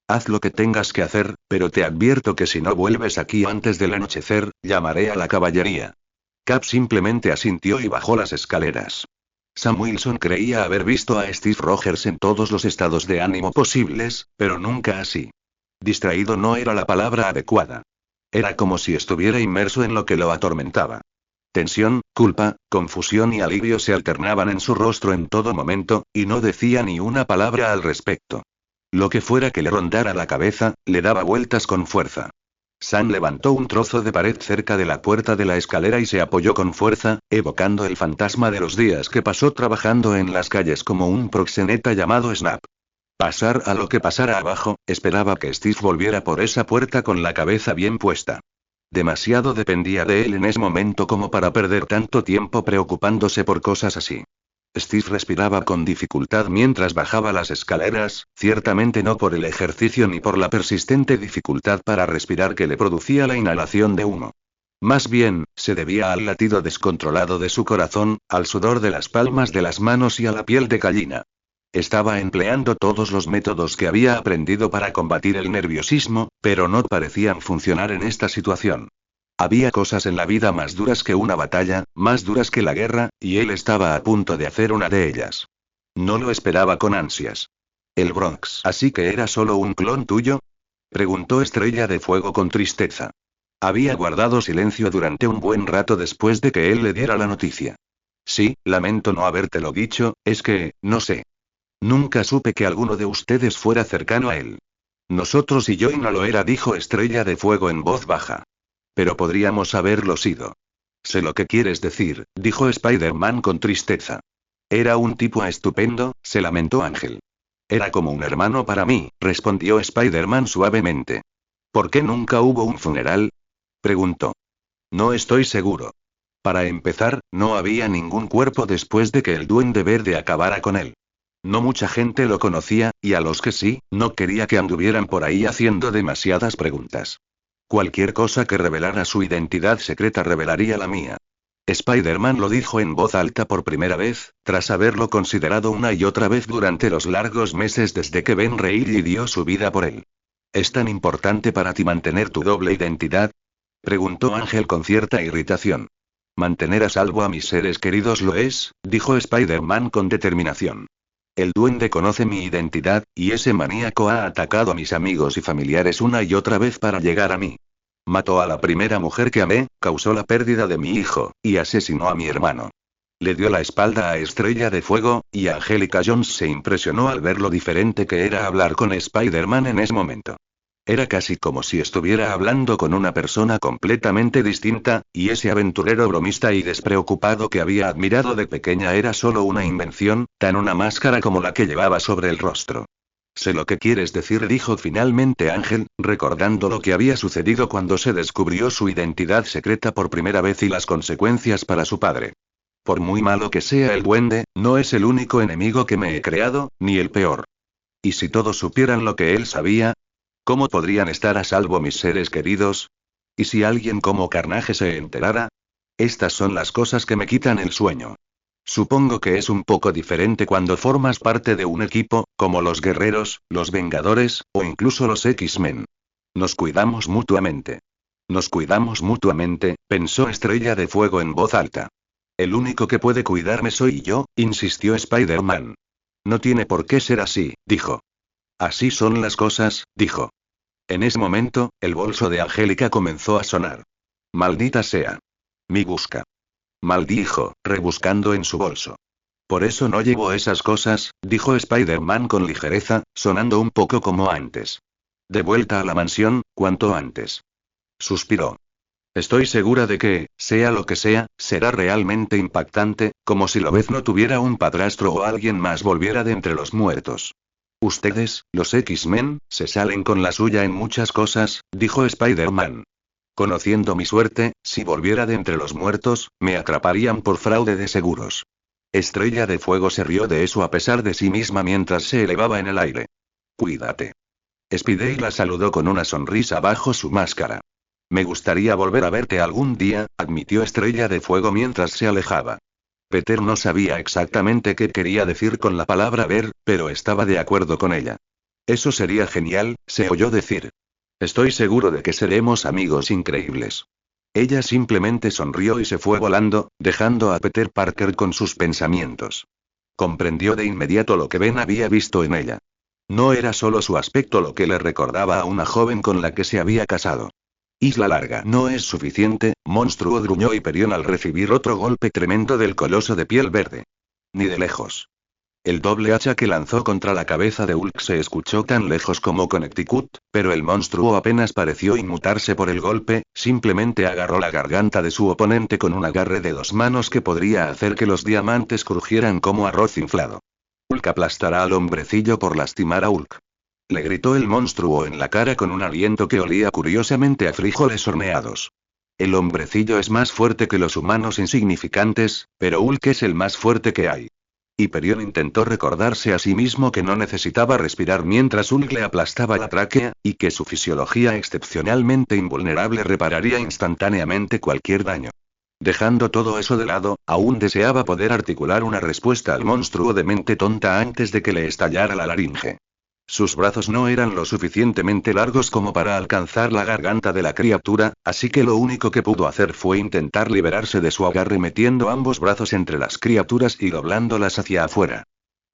Haz lo que tengas que hacer, pero te advierto que si no vuelves aquí antes del anochecer, llamaré a la caballería. Cap simplemente asintió y bajó las escaleras. Sam Wilson creía haber visto a Steve Rogers en todos los estados de ánimo posibles, pero nunca así. Distraído no era la palabra adecuada. Era como si estuviera inmerso en lo que lo atormentaba. Tensión, culpa, confusión y alivio se alternaban en su rostro en todo momento, y no decía ni una palabra al respecto. Lo que fuera que le rondara la cabeza, le daba vueltas con fuerza. Sam levantó un trozo de pared cerca de la puerta de la escalera y se apoyó con fuerza, evocando el fantasma de los días que pasó trabajando en las calles como un proxeneta llamado Snap. Pasar a lo que pasara abajo, esperaba que Steve volviera por esa puerta con la cabeza bien puesta. Demasiado dependía de él en ese momento como para perder tanto tiempo preocupándose por cosas así. Steve respiraba con dificultad mientras bajaba las escaleras, ciertamente no por el ejercicio ni por la persistente dificultad para respirar que le producía la inhalación de humo. Más bien, se debía al latido descontrolado de su corazón, al sudor de las palmas de las manos y a la piel de gallina. Estaba empleando todos los métodos que había aprendido para combatir el nerviosismo, pero no parecían funcionar en esta situación. Había cosas en la vida más duras que una batalla, más duras que la guerra, y él estaba a punto de hacer una de ellas. No lo esperaba con ansias. El Bronx. ¿Así que era solo un clon tuyo? Preguntó Estrella de Fuego con tristeza. Había guardado silencio durante un buen rato después de que él le diera la noticia. Sí, lamento no habértelo dicho, es que, no sé. Nunca supe que alguno de ustedes fuera cercano a él. Nosotros y yo y no lo era, dijo Estrella de Fuego en voz baja. Pero podríamos haberlo sido. Sé lo que quieres decir, dijo Spider-Man con tristeza. Era un tipo estupendo, se lamentó Ángel. Era como un hermano para mí, respondió Spider-Man suavemente. ¿Por qué nunca hubo un funeral? Preguntó. No estoy seguro. Para empezar, no había ningún cuerpo después de que el Duende Verde acabara con él. No mucha gente lo conocía, y a los que sí, no quería que anduvieran por ahí haciendo demasiadas preguntas. Cualquier cosa que revelara su identidad secreta revelaría la mía. Spider-Man lo dijo en voz alta por primera vez, tras haberlo considerado una y otra vez durante los largos meses desde que Ben Reilly dio su vida por él. ¿Es tan importante para ti mantener tu doble identidad? Preguntó Ángel con cierta irritación. Mantener a salvo a mis seres queridos lo es, dijo Spider-Man con determinación. El duende conoce mi identidad, y ese maníaco ha atacado a mis amigos y familiares una y otra vez para llegar a mí. Mató a la primera mujer que amé, causó la pérdida de mi hijo, y asesinó a mi hermano. Le dio la espalda a Estrella de Fuego, y Angélica Jones se impresionó al ver lo diferente que era hablar con Spider-Man en ese momento. Era casi como si estuviera hablando con una persona completamente distinta, y ese aventurero bromista y despreocupado que había admirado de pequeña era solo una invención, tan una máscara como la que llevaba sobre el rostro. Sé lo que quieres decir, dijo finalmente Ángel, recordando lo que había sucedido cuando se descubrió su identidad secreta por primera vez y las consecuencias para su padre. Por muy malo que sea el duende, no es el único enemigo que me he creado, ni el peor. ¿Y si todos supieran lo que él sabía? ¿Cómo podrían estar a salvo mis seres queridos? ¿Y si alguien como Carnage se enterara? Estas son las cosas que me quitan el sueño. Supongo que es un poco diferente cuando formas parte de un equipo, como los guerreros, los Vengadores, o incluso los X-Men. Nos cuidamos mutuamente. Nos cuidamos mutuamente, pensó Estrella de Fuego en voz alta. El único que puede cuidarme soy yo, insistió Spider-Man. No tiene por qué ser así, dijo. Así son las cosas, dijo. En ese momento, el bolso de Angélica comenzó a sonar. Maldita sea. Mi busca. Maldijo, rebuscando en su bolso. Por eso no llevo esas cosas, dijo Spider-Man con ligereza, sonando un poco como antes. De vuelta a la mansión, cuanto antes. Suspiró. Estoy segura de que, sea lo que sea, será realmente impactante, como si Lobezno tuviera un padrastro o alguien más volviera de entre los muertos. Ustedes, los X-Men, se salen con la suya en muchas cosas, dijo Spider-Man. Conociendo mi suerte, si volviera de entre los muertos, me atraparían por fraude de seguros. Estrella de Fuego se rió de eso a pesar de sí misma mientras se elevaba en el aire. Cuídate. Spidey la saludó con una sonrisa bajo su máscara. Me gustaría volver a verte algún día, admitió Estrella de Fuego mientras se alejaba. Peter no sabía exactamente qué quería decir con la palabra ver, pero estaba de acuerdo con ella. Eso sería genial, se oyó decir. Estoy seguro de que seremos amigos increíbles. Ella simplemente sonrió y se fue volando, dejando a Peter Parker con sus pensamientos. Comprendió de inmediato lo que Ben había visto en ella. No era solo su aspecto lo que le recordaba a una joven con la que se había casado. Isla Larga no es suficiente, monstruo, gruñó Hyperion al recibir otro golpe tremendo del coloso de piel verde. Ni de lejos. El doble hacha que lanzó contra la cabeza de Hulk se escuchó tan lejos como Connecticut, pero el monstruo apenas pareció inmutarse por el golpe, simplemente agarró la garganta de su oponente con un agarre de dos manos que podría hacer que los diamantes crujieran como arroz inflado. Hulk aplastará al hombrecillo por lastimar a Hulk. Le gritó el monstruo en la cara con un aliento que olía curiosamente a frijoles horneados. El hombrecillo es más fuerte que los humanos insignificantes, pero Hulk es el más fuerte que hay. Hyperion intentó recordarse a sí mismo que no necesitaba respirar mientras Hulk le aplastaba la tráquea, y que su fisiología excepcionalmente invulnerable repararía instantáneamente cualquier daño. Dejando todo eso de lado, aún deseaba poder articular una respuesta al monstruo de mente tonta antes de que le estallara la laringe. Sus brazos no eran lo suficientemente largos como para alcanzar la garganta de la criatura, así que lo único que pudo hacer fue intentar liberarse de su agarre metiendo ambos brazos entre las criaturas y doblándolas hacia afuera.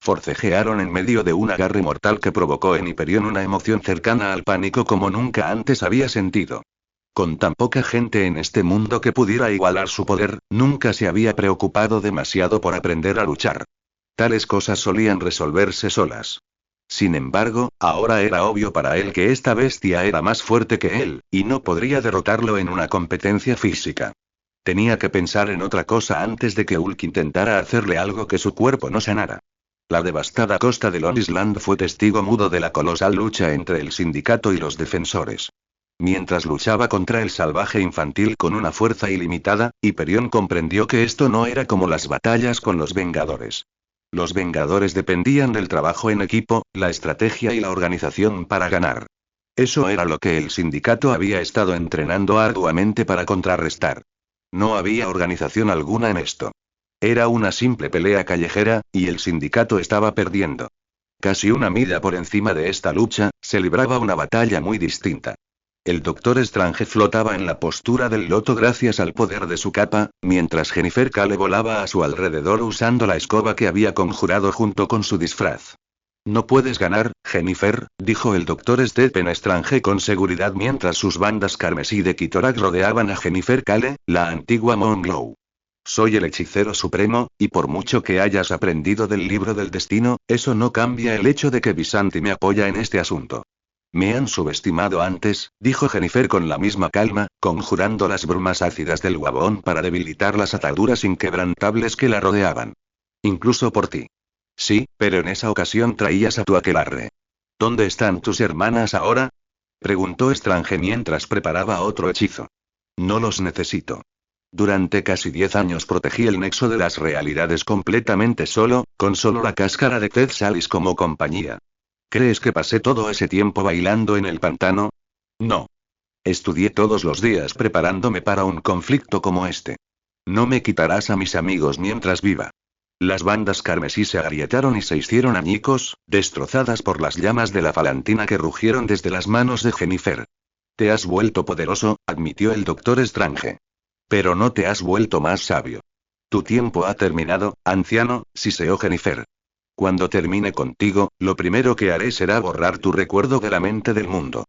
Forcejearon en medio de un agarre mortal que provocó en Hyperion una emoción cercana al pánico como nunca antes había sentido. Con tan poca gente en este mundo que pudiera igualar su poder, nunca se había preocupado demasiado por aprender a luchar. Tales cosas solían resolverse solas. Sin embargo, ahora era obvio para él que esta bestia era más fuerte que él, y no podría derrotarlo en una competencia física. Tenía que pensar en otra cosa antes de que Hulk intentara hacerle algo que su cuerpo no sanara. La devastada costa de Long Island fue testigo mudo de la colosal lucha entre el sindicato y los defensores. Mientras luchaba contra el salvaje infantil con una fuerza ilimitada, Hyperion comprendió que esto no era como las batallas con los Vengadores. Los Vengadores dependían del trabajo en equipo, la estrategia y la organización para ganar. Eso era lo que el sindicato había estado entrenando arduamente para contrarrestar. No había organización alguna en esto. Era una simple pelea callejera, y el sindicato estaba perdiendo. Casi una milla por encima de esta lucha, se libraba una batalla muy distinta. El Doctor Strange flotaba en la postura del loto gracias al poder de su capa, mientras Jennifer Cale volaba a su alrededor usando la escoba que había conjurado junto con su disfraz. No puedes ganar, Jennifer, dijo el Doctor Stephen Strange con seguridad mientras sus bandas carmesí de Kitorak rodeaban a Jennifer Cale, la antigua Moonglow. Soy el hechicero supremo, y por mucho que hayas aprendido del libro del destino, eso no cambia el hecho de que Visanti me apoya en este asunto. Me han subestimado antes, dijo Jennifer con la misma calma, conjurando las brumas ácidas del Wabón para debilitar las ataduras inquebrantables que la rodeaban. Incluso por ti. Sí, pero en esa ocasión traías a tu aquelarre. ¿Dónde están tus hermanas ahora? Preguntó Strange mientras preparaba otro hechizo. No los necesito. Durante casi 10 años protegí el nexo de las realidades completamente solo, con solo la cáscara de Ted Sallis como compañía. ¿Crees que pasé todo ese tiempo bailando en el pantano? No. Estudié todos los días preparándome para un conflicto como este. No me quitarás a mis amigos mientras viva. Las bandas carmesí se agrietaron y se hicieron añicos, destrozadas por las llamas de la falantina que rugieron desde las manos de Jennifer. Te has vuelto poderoso, admitió el Doctor Strange. Pero no te has vuelto más sabio. Tu tiempo ha terminado, anciano, siseó Jennifer. Cuando termine contigo, lo primero que haré será borrar tu recuerdo de la mente del mundo.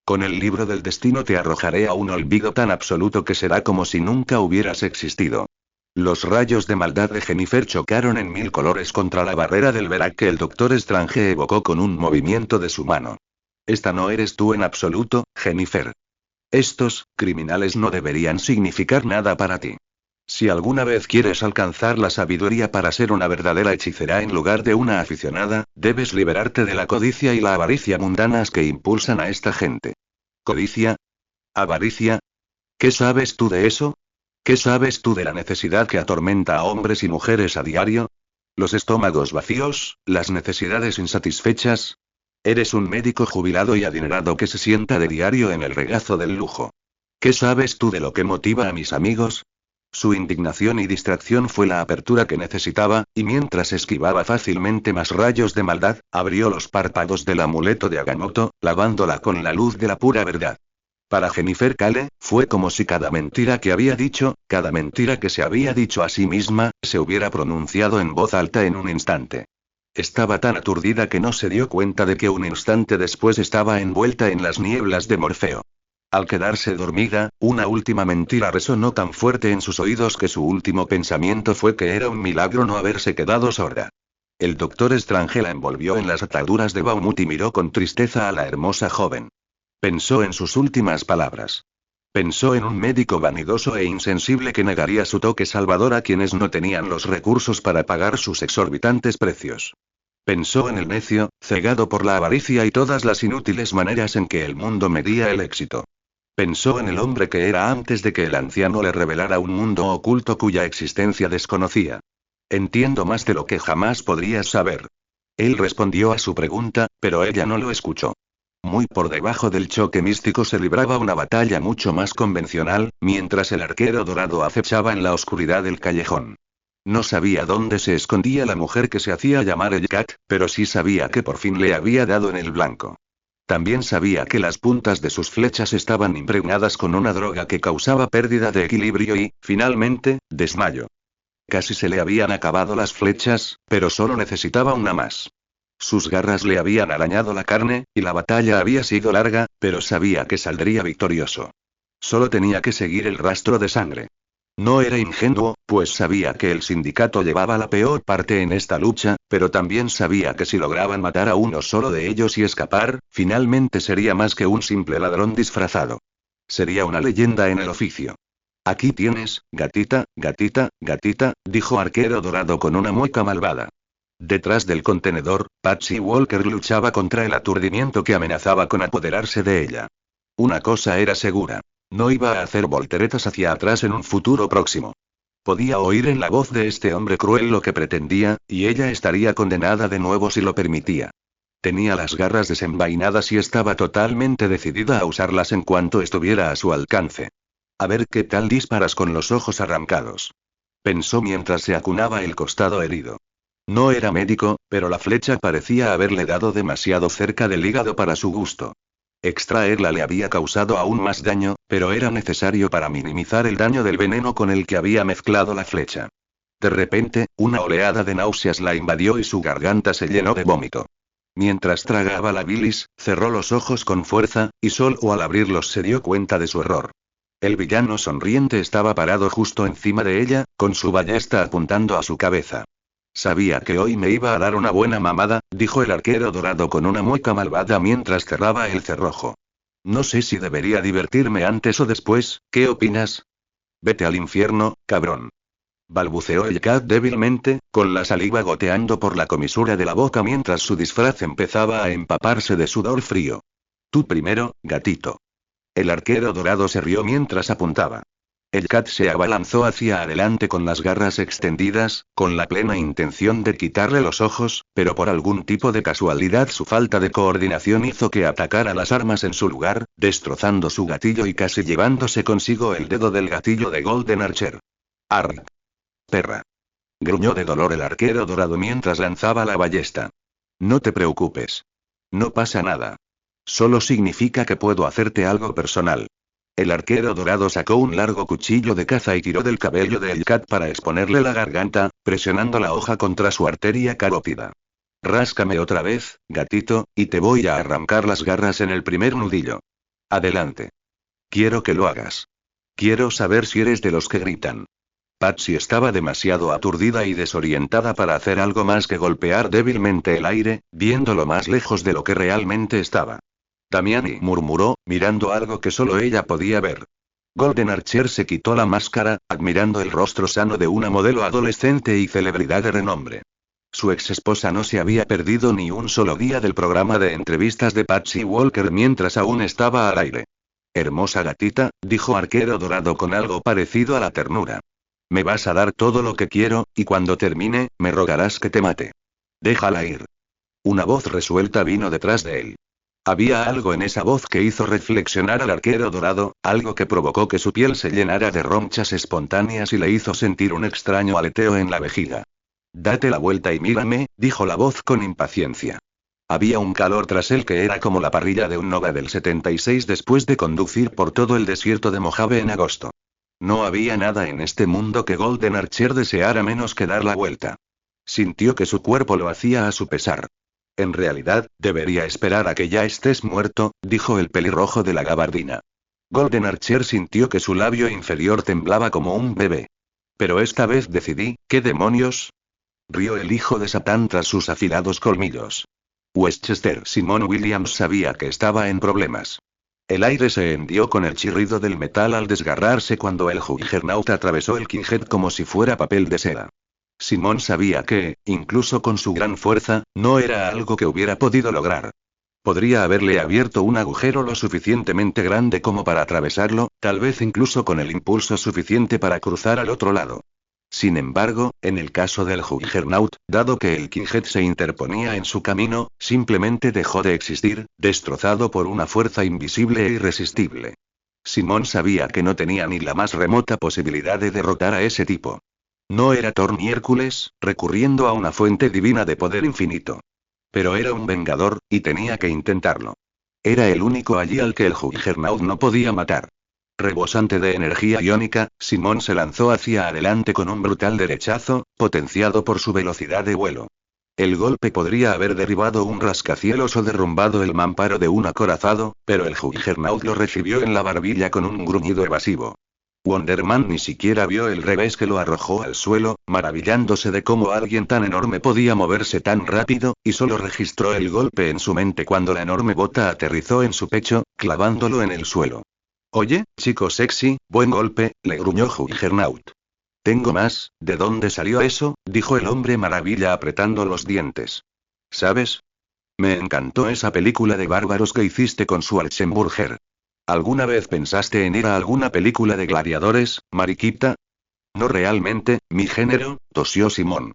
Con el libro del destino te arrojaré a un olvido tan absoluto que será como si nunca hubieras existido. Los rayos de maldad de Jennifer chocaron en 1000 colores contra la barrera del Verak que el Doctor Strange evocó con un movimiento de su mano. Esta no eres tú en absoluto, Jennifer. Estos criminales no deberían significar nada para ti. Si alguna vez quieres alcanzar la sabiduría para ser una verdadera hechicera en lugar de una aficionada, debes liberarte de la codicia y la avaricia mundanas que impulsan a esta gente. ¿Codicia? ¿Avaricia? ¿Qué sabes tú de eso? ¿Qué sabes tú de la necesidad que atormenta a hombres y mujeres a diario? ¿Los estómagos vacíos, las necesidades insatisfechas? Eres un médico jubilado y adinerado que se sienta de diario en el regazo del lujo. ¿Qué sabes tú de lo que motiva a mis amigos? Su indignación y distracción fue la apertura que necesitaba, y mientras esquivaba fácilmente más rayos de maldad, abrió los párpados del amuleto de Agamotto, lavándola con la luz de la pura verdad. Para Jennifer Cale, fue como si cada mentira que había dicho, cada mentira que se había dicho a sí misma, se hubiera pronunciado en voz alta en un instante. Estaba tan aturdida que no se dio cuenta de que un instante después estaba envuelta en las nieblas de Morfeo. Al quedarse dormida, una última mentira resonó tan fuerte en sus oídos que su último pensamiento fue que era un milagro no haberse quedado sorda. El Doctor Strange la envolvió en las ataduras de Baumut y miró con tristeza a la hermosa joven. Pensó en sus últimas palabras. Pensó en un médico vanidoso e insensible que negaría su toque salvador a quienes no tenían los recursos para pagar sus exorbitantes precios. Pensó en el necio, cegado por la avaricia y todas las inútiles maneras en que el mundo medía el éxito. Pensó en el hombre que era antes de que el anciano le revelara un mundo oculto cuya existencia desconocía. Entiendo más de lo que jamás podrías saber. Él respondió a su pregunta, pero ella no lo escuchó. Muy por debajo del choque místico se libraba una batalla mucho más convencional, mientras el arquero dorado acechaba en la oscuridad del callejón. No sabía dónde se escondía la mujer que se hacía llamar Hellcat, pero sí sabía que por fin le había dado en el blanco. También sabía que las puntas de sus flechas estaban impregnadas con una droga que causaba pérdida de equilibrio y, finalmente, desmayo. Casi se le habían acabado las flechas, pero solo necesitaba una más. Sus garras le habían arañado la carne, y la batalla había sido larga, pero sabía que saldría victorioso. Solo tenía que seguir el rastro de sangre. No era ingenuo, pues sabía que el sindicato llevaba la peor parte en esta lucha, pero también sabía que si lograban matar a uno solo de ellos y escapar, finalmente sería más que un simple ladrón disfrazado. Sería una leyenda en el oficio. Aquí tienes, gatita, gatita, gatita, dijo Arquero Dorado con una mueca malvada. Detrás del contenedor, Patsy Walker luchaba contra el aturdimiento que amenazaba con apoderarse de ella. Una cosa era segura. No iba a hacer volteretas hacia atrás en un futuro próximo. Podía oír en la voz de este hombre cruel lo que pretendía, y ella estaría condenada de nuevo si lo permitía. Tenía las garras desenvainadas y estaba totalmente decidida a usarlas en cuanto estuviera a su alcance. A ver qué tal disparas con los ojos arrancados. Pensó mientras se acunaba el costado herido. No era médico, pero la flecha parecía haberle dado demasiado cerca del hígado para su gusto. Extraerla le había causado aún más daño, pero era necesario para minimizar el daño del veneno con el que había mezclado la flecha. De repente, una oleada de náuseas la invadió y su garganta se llenó de vómito. Mientras tragaba la bilis, cerró los ojos con fuerza, y solo al abrirlos se dio cuenta de su error. El villano sonriente estaba parado justo encima de ella, con su ballesta apuntando a su cabeza. Sabía que hoy me iba a dar una buena mamada, dijo el arquero dorado con una mueca malvada mientras cerraba el cerrojo. No sé si debería divertirme antes o después, ¿qué opinas? Vete al infierno, cabrón. Balbuceó el cat débilmente, con la saliva goteando por la comisura de la boca mientras su disfraz empezaba a empaparse de sudor frío. Tú primero, gatito. El arquero dorado se rió mientras apuntaba. El cat se abalanzó hacia adelante con las garras extendidas, con la plena intención de quitarle los ojos, pero por algún tipo de casualidad su falta de coordinación hizo que atacara las armas en su lugar, destrozando su gatillo y casi llevándose consigo el dedo del gatillo de Golden Archer. ¡Arr! Perra. Gruñó de dolor el arquero dorado mientras lanzaba la ballesta. No te preocupes. No pasa nada. Solo significa que puedo hacerte algo personal. El arquero dorado sacó un largo cuchillo de caza y tiró del cabello del cat para exponerle la garganta, presionando la hoja contra su arteria carótida. Ráscame otra vez, gatito, y te voy a arrancar las garras en el primer nudillo. Adelante. Quiero que lo hagas. Quiero saber si eres de los que gritan. Patsy estaba demasiado aturdida y desorientada para hacer algo más que golpear débilmente el aire, viéndolo más lejos de lo que realmente estaba. Damiani murmuró, mirando algo que solo ella podía ver. Golden Archer se quitó la máscara, admirando el rostro sano de una modelo adolescente y celebridad de renombre. Su ex esposa no se había perdido ni un solo día del programa de entrevistas de Patsy Walker mientras aún estaba al aire. Hermosa gatita, dijo Arquero Dorado con algo parecido a la ternura. Me vas a dar todo lo que quiero, y cuando termine, me rogarás que te mate. Déjala ir. Una voz resuelta vino detrás de él. Había algo en esa voz que hizo reflexionar al Arquero Dorado, algo que provocó que su piel se llenara de ronchas espontáneas y le hizo sentir un extraño aleteo en la vejiga. Date la vuelta y mírame, dijo la voz con impaciencia. Había un calor tras él que era como la parrilla de un Nova del 76 después de conducir por todo el desierto de Mojave en agosto. No había nada en este mundo que Golden Archer deseara menos que dar la vuelta. Sintió que su cuerpo lo hacía a su pesar. En realidad, debería esperar a que ya estés muerto, dijo el pelirrojo de la gabardina. Golden Archer sintió que su labio inferior temblaba como un bebé. Pero esta vez decidí, ¿qué demonios? Rió el hijo de Satán tras sus afilados colmillos. Westchester Simon Williams sabía que estaba en problemas. El aire se hendió con el chirrido del metal al desgarrarse cuando el Juggernaut atravesó el Kinghead como si fuera papel de seda. Simón sabía que, incluso con su gran fuerza, no era algo que hubiera podido lograr. Podría haberle abierto un agujero lo suficientemente grande como para atravesarlo, tal vez incluso con el impulso suficiente para cruzar al otro lado. Sin embargo, en el caso del Juggernaut, dado que el Kinghead se interponía en su camino, simplemente dejó de existir, destrozado por una fuerza invisible e irresistible. Simón sabía que no tenía ni la más remota posibilidad de derrotar a ese tipo. No era Thor ni Hércules, recurriendo a una fuente divina de poder infinito. Pero era un vengador, y tenía que intentarlo. Era el único allí al que el Juggernaut no podía matar. Rebosante de energía iónica, Simón se lanzó hacia adelante con un brutal derechazo, potenciado por su velocidad de vuelo. El golpe podría haber derribado un rascacielos o derrumbado el mamparo de un acorazado, pero el Juggernaut lo recibió en la barbilla con un gruñido evasivo. Wonder Man ni siquiera vio el revés que lo arrojó al suelo, maravillándose de cómo alguien tan enorme podía moverse tan rápido, y solo registró el golpe en su mente cuando la enorme bota aterrizó en su pecho, clavándolo en el suelo. Oye, chico sexy, buen golpe, le gruñó Juggernaut. Tengo más, ¿de dónde salió eso? Dijo el hombre maravilla apretando los dientes. ¿Sabes? Me encantó esa película de bárbaros que hiciste con Schwarzenegger. ¿Alguna vez pensaste en ir a alguna película de gladiadores, mariquita? No realmente, mi género, tosió Simón.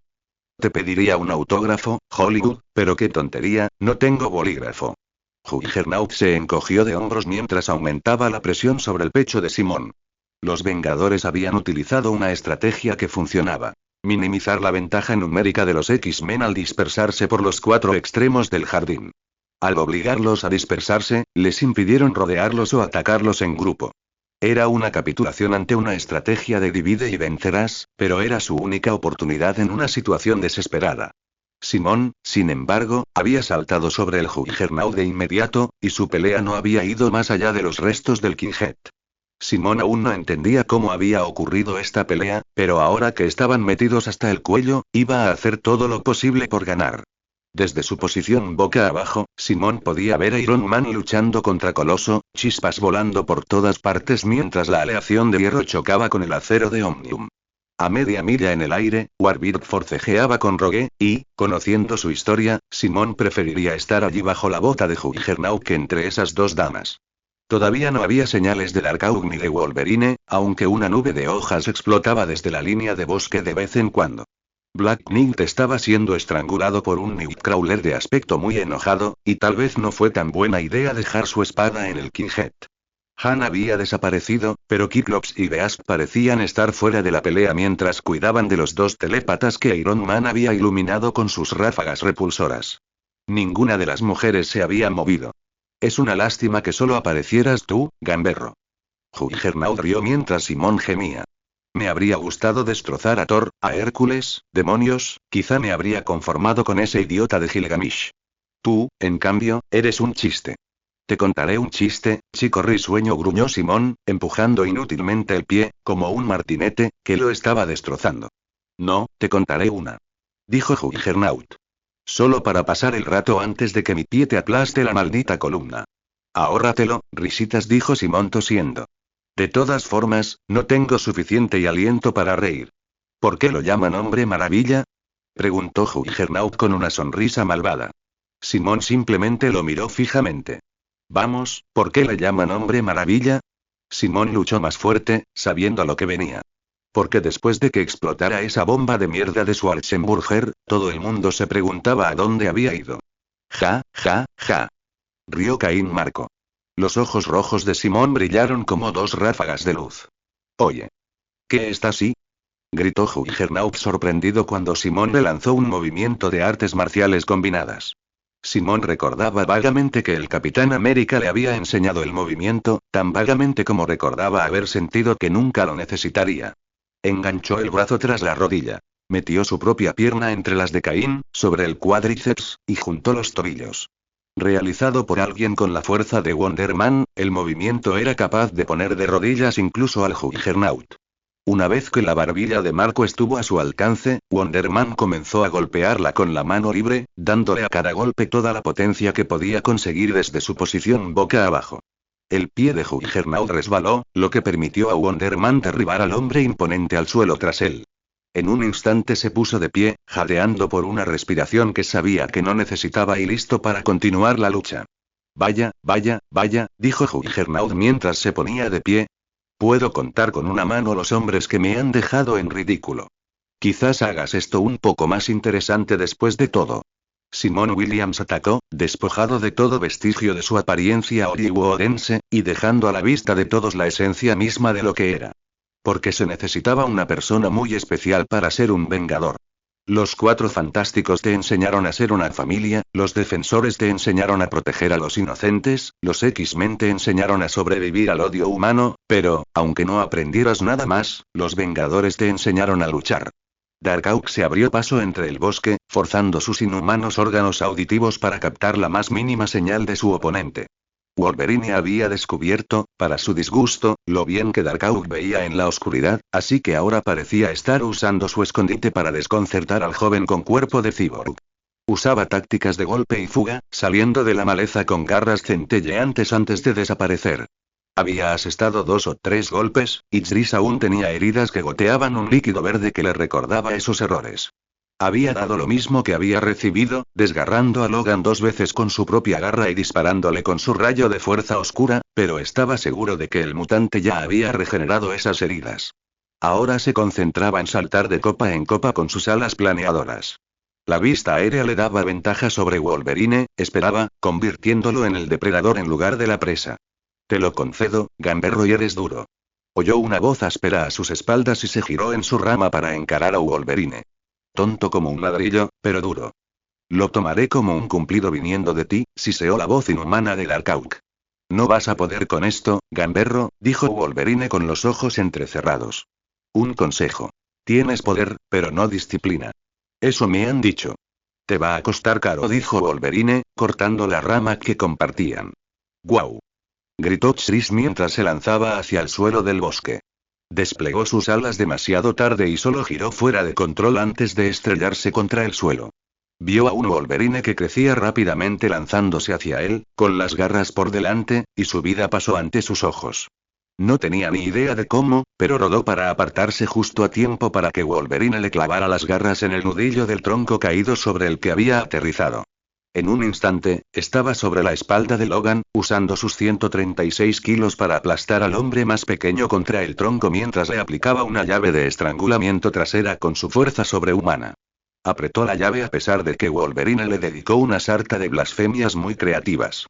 Te pediría un autógrafo, Hollywood, pero qué tontería, no tengo bolígrafo. Juggernaut se encogió de hombros mientras aumentaba la presión sobre el pecho de Simón. Los Vengadores habían utilizado una estrategia que funcionaba. Minimizar la ventaja numérica de los X-Men al dispersarse por los 4 extremos del jardín. Al obligarlos a dispersarse, les impidieron rodearlos o atacarlos en grupo. Era una capitulación ante una estrategia de divide y vencerás, pero era su única oportunidad en una situación desesperada. Simón, sin embargo, había saltado sobre el Juggernaut de inmediato, y su pelea no había ido más allá de los restos del Kinghead. Simón aún no entendía cómo había ocurrido esta pelea, pero ahora que estaban metidos hasta el cuello, iba a hacer todo lo posible por ganar. Desde su posición boca abajo, Simón podía ver a Iron Man luchando contra Coloso, chispas volando por todas partes mientras la aleación de hierro chocaba con el acero de Omnium. A media milla en el aire, Warbeard forcejeaba con Rogue, y, conociendo su historia, Simón preferiría estar allí bajo la bota de Juggernaut que entre esas dos damas. Todavía no había señales de Darkhawk ni de Wolverine, aunque una nube de hojas explotaba desde la línea de bosque de vez en cuando. Black Knight estaba siendo estrangulado por un Nightcrawler de aspecto muy enojado, y tal vez no fue tan buena idea dejar su espada en el Kinghead. Han había desaparecido, pero Cyclops y Beast parecían estar fuera de la pelea mientras cuidaban de los dos telépatas que Iron Man había iluminado con sus ráfagas repulsoras. Ninguna de las mujeres se había movido. Es una lástima que solo aparecieras tú, gamberro. Juggernaut rió mientras Simón gemía. Me habría gustado destrozar a Thor, a Hércules, demonios, quizá me habría conformado con ese idiota de Gilgamesh. Tú, en cambio, eres un chiste. Te contaré un chiste, chico risueño, gruñó Simón, empujando inútilmente el pie, como un martinete, que lo estaba destrozando. No, te contaré una. Dijo Juggernaut. Solo para pasar el rato antes de que mi pie te aplaste la maldita columna. Ahórratelo, risitas, dijo Simón tosiendo. De todas formas, no tengo suficiente aliento para reír. ¿Por qué lo llaman hombre maravilla? Preguntó Juggernaut con una sonrisa malvada. Simón simplemente lo miró fijamente. Vamos, ¿por qué le llaman hombre maravilla? Simón luchó más fuerte, sabiendo a lo que venía. Porque después de que explotara esa bomba de mierda de Schwarzenegger, todo el mundo se preguntaba a dónde había ido. Ja, ja, ja. Rió Caín Marco. Los ojos rojos de Simón brillaron como dos ráfagas de luz. Oye. ¿Qué está así? Gritó Juggernaut sorprendido cuando Simón le lanzó un movimiento de artes marciales combinadas. Simón recordaba vagamente que el Capitán América le había enseñado el movimiento, tan vagamente como recordaba haber sentido que nunca lo necesitaría. Enganchó el brazo tras la rodilla. Metió su propia pierna entre las de Caín, sobre el cuádriceps, y juntó los tobillos. Realizado por alguien con la fuerza de Wonder Man, el movimiento era capaz de poner de rodillas incluso al Juggernaut. Una vez que la barbilla de Marco estuvo a su alcance, Wonder Man comenzó a golpearla con la mano libre, dándole a cada golpe toda la potencia que podía conseguir desde su posición boca abajo. El pie de Juggernaut resbaló, lo que permitió a Wonder Man derribar al hombre imponente al suelo tras él. En un instante se puso de pie, jadeando por una respiración que sabía que no necesitaba y listo para continuar la lucha. Vaya, vaya, vaya, dijo Juggernaut mientras se ponía de pie. Puedo contar con una mano los hombres que me han dejado en ridículo. Quizás hagas esto un poco más interesante después de todo. Simón Williams atacó, despojado de todo vestigio de su apariencia hollywoodense, y dejando a la vista de todos la esencia misma de lo que era. Porque se necesitaba una persona muy especial para ser un vengador. Los Cuatro Fantásticos te enseñaron a ser una familia, los Defensores te enseñaron a proteger a los inocentes, los X-Men te enseñaron a sobrevivir al odio humano, pero, aunque no aprendieras nada más, los Vengadores te enseñaron a luchar. Darkhawk se abrió paso entre el bosque, forzando sus inhumanos órganos auditivos para captar la más mínima señal de su oponente. Wolverine había descubierto, para su disgusto, lo bien que Darkhawk veía en la oscuridad, así que ahora parecía estar usando su escondite para desconcertar al joven con cuerpo de cyborg. Usaba tácticas de golpe y fuga, saliendo de la maleza con garras centelleantes antes de desaparecer. Había asestado 2 o 3 golpes, y Idris aún tenía heridas que goteaban un líquido verde que le recordaba esos errores. Había dado lo mismo que había recibido, desgarrando a Logan 2 veces con su propia garra y disparándole con su rayo de fuerza oscura, pero estaba seguro de que el mutante ya había regenerado esas heridas. Ahora se concentraba en saltar de copa en copa con sus alas planeadoras. La vista aérea le daba ventaja sobre Wolverine, esperaba, convirtiéndolo en el depredador en lugar de la presa. Te lo concedo, gamberro, y eres duro. Oyó una voz áspera a sus espaldas y se giró en su rama para encarar a Wolverine. Tonto como un ladrillo, pero duro. Lo tomaré como un cumplido viniendo de ti, siseó la voz inhumana de Darkhawk. No vas a poder con esto, gamberro, dijo Wolverine con los ojos entrecerrados. Un consejo. Tienes poder, pero no disciplina. Eso me han dicho. Te va a costar caro, dijo Wolverine, cortando la rama que compartían. ¡Guau! Gritó Chris mientras se lanzaba hacia el suelo del bosque. Desplegó sus alas demasiado tarde y solo giró fuera de control antes de estrellarse contra el suelo. Vio a un Wolverine que crecía rápidamente lanzándose hacia él, con las garras por delante, y su vida pasó ante sus ojos. No tenía ni idea de cómo, pero rodó para apartarse justo a tiempo para que Wolverine le clavara las garras en el nudillo del tronco caído sobre el que había aterrizado. En un instante, estaba sobre la espalda de Logan, usando sus 136 kilos para aplastar al hombre más pequeño contra el tronco mientras le aplicaba una llave de estrangulamiento trasera con su fuerza sobrehumana. Apretó la llave a pesar de que Wolverine le dedicó una sarta de blasfemias muy creativas.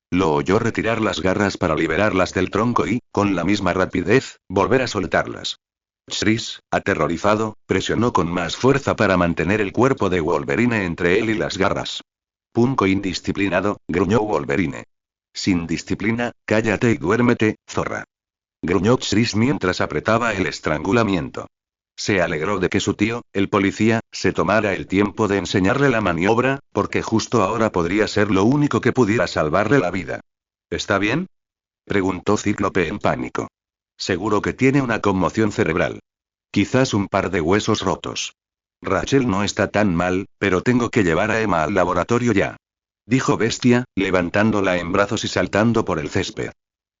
Lo oyó retirar las garras para liberarlas del tronco y, con la misma rapidez, volver a soltarlas. Chris, aterrorizado, presionó con más fuerza para mantener el cuerpo de Wolverine entre él y las garras. Punco indisciplinado, gruñó Wolverine. Sin disciplina, cállate y duérmete, zorra. Gruñó Chris mientras apretaba el estrangulamiento. Se alegró de que su tío, el policía, se tomara el tiempo de enseñarle la maniobra, porque justo ahora podría ser lo único que pudiera salvarle la vida. ¿Está bien?, preguntó Cíclope en pánico. Seguro que tiene una conmoción cerebral. Quizás un par de huesos rotos. Rachel no está tan mal, pero tengo que llevar a Emma al laboratorio ya. Dijo Bestia, levantándola en brazos y saltando por el césped.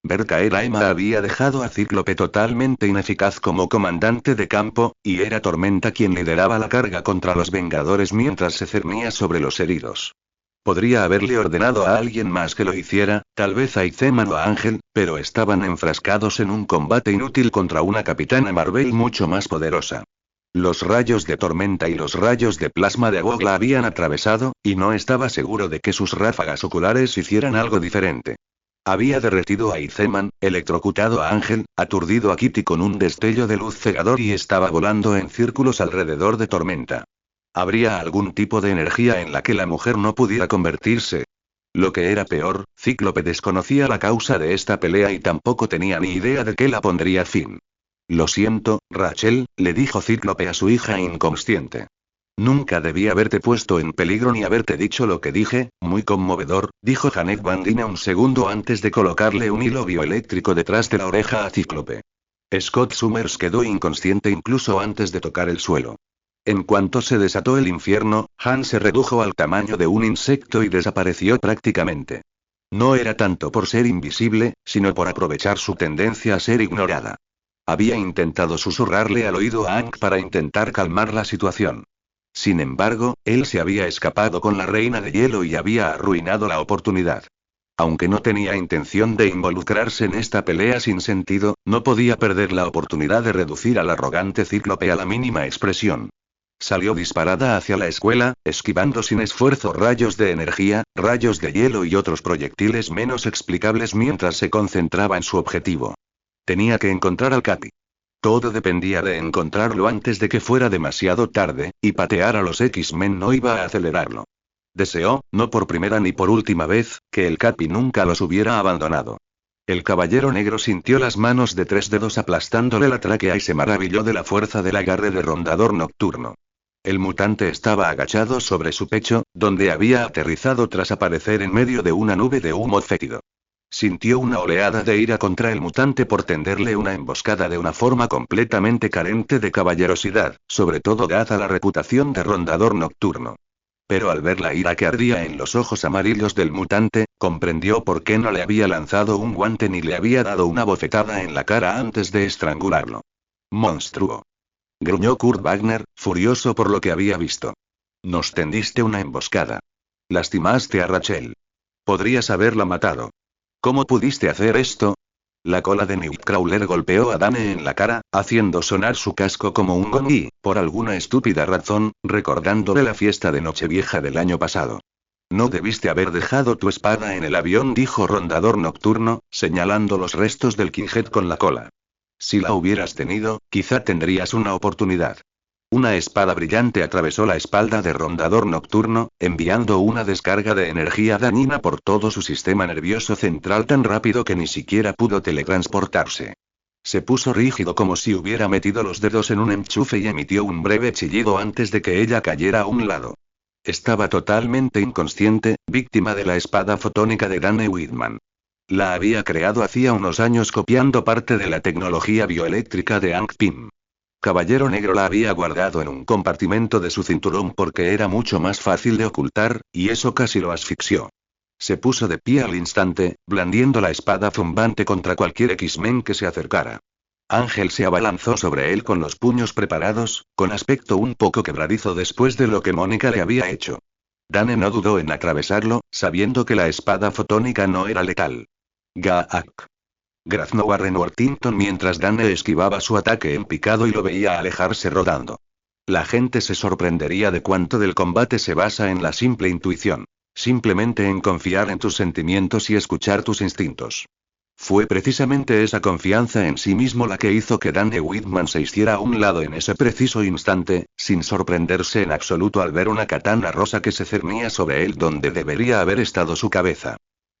Ver caer a Emma había dejado a Cíclope totalmente ineficaz como comandante de campo, y era Tormenta quien lideraba la carga contra los Vengadores mientras se cernía sobre los heridos. Podría haberle ordenado a alguien más que lo hiciera, tal vez a Iceman o a Ángel, pero estaban enfrascados en un combate inútil contra una Capitana Marvel mucho más poderosa. Los rayos de tormenta y los rayos de plasma de Agog la habían atravesado, y no estaba seguro de que sus ráfagas oculares hicieran algo diferente. Había derretido a Iceman, electrocutado a Ángel, aturdido a Kitty con un destello de luz cegador y estaba volando en círculos alrededor de Tormenta. ¿Habría algún tipo de energía en la que la mujer no pudiera convertirse? Lo que era peor, Cíclope desconocía la causa de esta pelea y tampoco tenía ni idea de qué la pondría fin. Lo siento, Rachel, le dijo Cíclope a su hija inconsciente. Nunca debí haberte puesto en peligro ni haberte dicho lo que dije, muy conmovedor, dijo Janet Van Dyne un segundo antes de colocarle un hilo bioeléctrico detrás de la oreja a Cíclope. Scott Summers quedó inconsciente incluso antes de tocar el suelo. En cuanto se desató el infierno, Han se redujo al tamaño de un insecto y desapareció prácticamente. No era tanto por ser invisible, sino por aprovechar su tendencia a ser ignorada. Había intentado susurrarle al oído a Hank para intentar calmar la situación. Sin embargo, él se había escapado con la Reina de Hielo y había arruinado la oportunidad. Aunque no tenía intención de involucrarse en esta pelea sin sentido, no podía perder la oportunidad de reducir al arrogante Cíclope a la mínima expresión. Salió disparada hacia la escuela, esquivando sin esfuerzo rayos de energía, rayos de hielo y otros proyectiles menos explicables mientras se concentraba en su objetivo. Tenía que encontrar al Capi. Todo dependía de encontrarlo antes de que fuera demasiado tarde, y patear a los X-Men no iba a acelerarlo. Deseó, no por primera ni por última vez, que el Capi nunca los hubiera abandonado. El Caballero Negro sintió las manos de 3 dedos aplastándole la tráquea y se maravilló de la fuerza del agarre de Rondador Nocturno. El mutante estaba agachado sobre su pecho, donde había aterrizado tras aparecer en medio de una nube de humo fétido. Sintió una oleada de ira contra el mutante por tenderle una emboscada de una forma completamente carente de caballerosidad, sobre todo dada la reputación de Rondador Nocturno. Pero al ver la ira que ardía en los ojos amarillos del mutante, comprendió por qué no le había lanzado un guante ni le había dado una bofetada en la cara antes de estrangularlo. ¡Monstruo!, gruñó Kurt Wagner, furioso por lo que había visto. Nos tendiste una emboscada. Lastimaste a Rachel. Podrías haberla matado. ¿Cómo pudiste hacer esto? La cola de Nightcrawler golpeó a Dane en la cara, haciendo sonar su casco como un gong y, por alguna estúpida razón, recordándole la fiesta de Nochevieja del año pasado. No debiste haber dejado tu espada en el avión, dijo Rondador Nocturno, señalando los restos del Kinghead con la cola. Si la hubieras tenido, quizá tendrías una oportunidad. Una espada brillante atravesó la espalda de Rondador Nocturno, enviando una descarga de energía dañina por todo su sistema nervioso central tan rápido que ni siquiera pudo teletransportarse. Se puso rígido como si hubiera metido los dedos en un enchufe y emitió un breve chillido antes de que ella cayera a un lado. Estaba totalmente inconsciente, víctima de la espada fotónica de Dane Whitman. La había creado hacía unos años copiando parte de la tecnología bioeléctrica de Hank Pym. Caballero Negro la había guardado en un compartimento de su cinturón porque era mucho más fácil de ocultar, y eso casi lo asfixió. Se puso de pie al instante, blandiendo la espada zumbante contra cualquier X-Men que se acercara. Ángel se abalanzó sobre él con los puños preparados, con aspecto un poco quebradizo después de lo que Mónica le había hecho. Dane no dudó en atravesarlo, sabiendo que la espada fotónica no era letal. Gaak. Graznó Warren Worthington mientras Dane esquivaba su ataque en picado y lo veía alejarse rodando. La gente se sorprendería de cuánto del combate se basa en la simple intuición. Simplemente en confiar en tus sentimientos y escuchar tus instintos. Fue precisamente esa confianza en sí mismo la que hizo que Dane Whitman se hiciera a un lado en ese preciso instante, sin sorprenderse en absoluto al ver una katana rosa que se cernía sobre él donde debería haber estado su cabeza.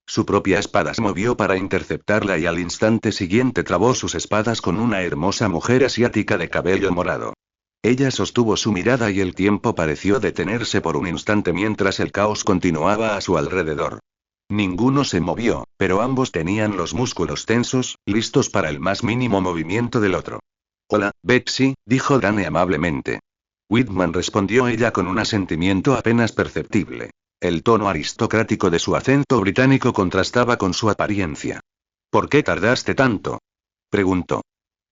Su propia espada se movió para interceptarla y al instante siguiente trabó sus espadas con una hermosa mujer asiática de cabello morado. Ella sostuvo su mirada y el tiempo pareció detenerse por un instante mientras el caos continuaba a su alrededor. Ninguno se movió, pero ambos tenían los músculos tensos, listos para el más mínimo movimiento del otro. Hola, Betsy, dijo Dane amablemente. Whitman respondió ella con un asentimiento apenas perceptible. El tono aristocrático de su acento británico contrastaba con su apariencia. ¿Por qué tardaste tanto?, preguntó.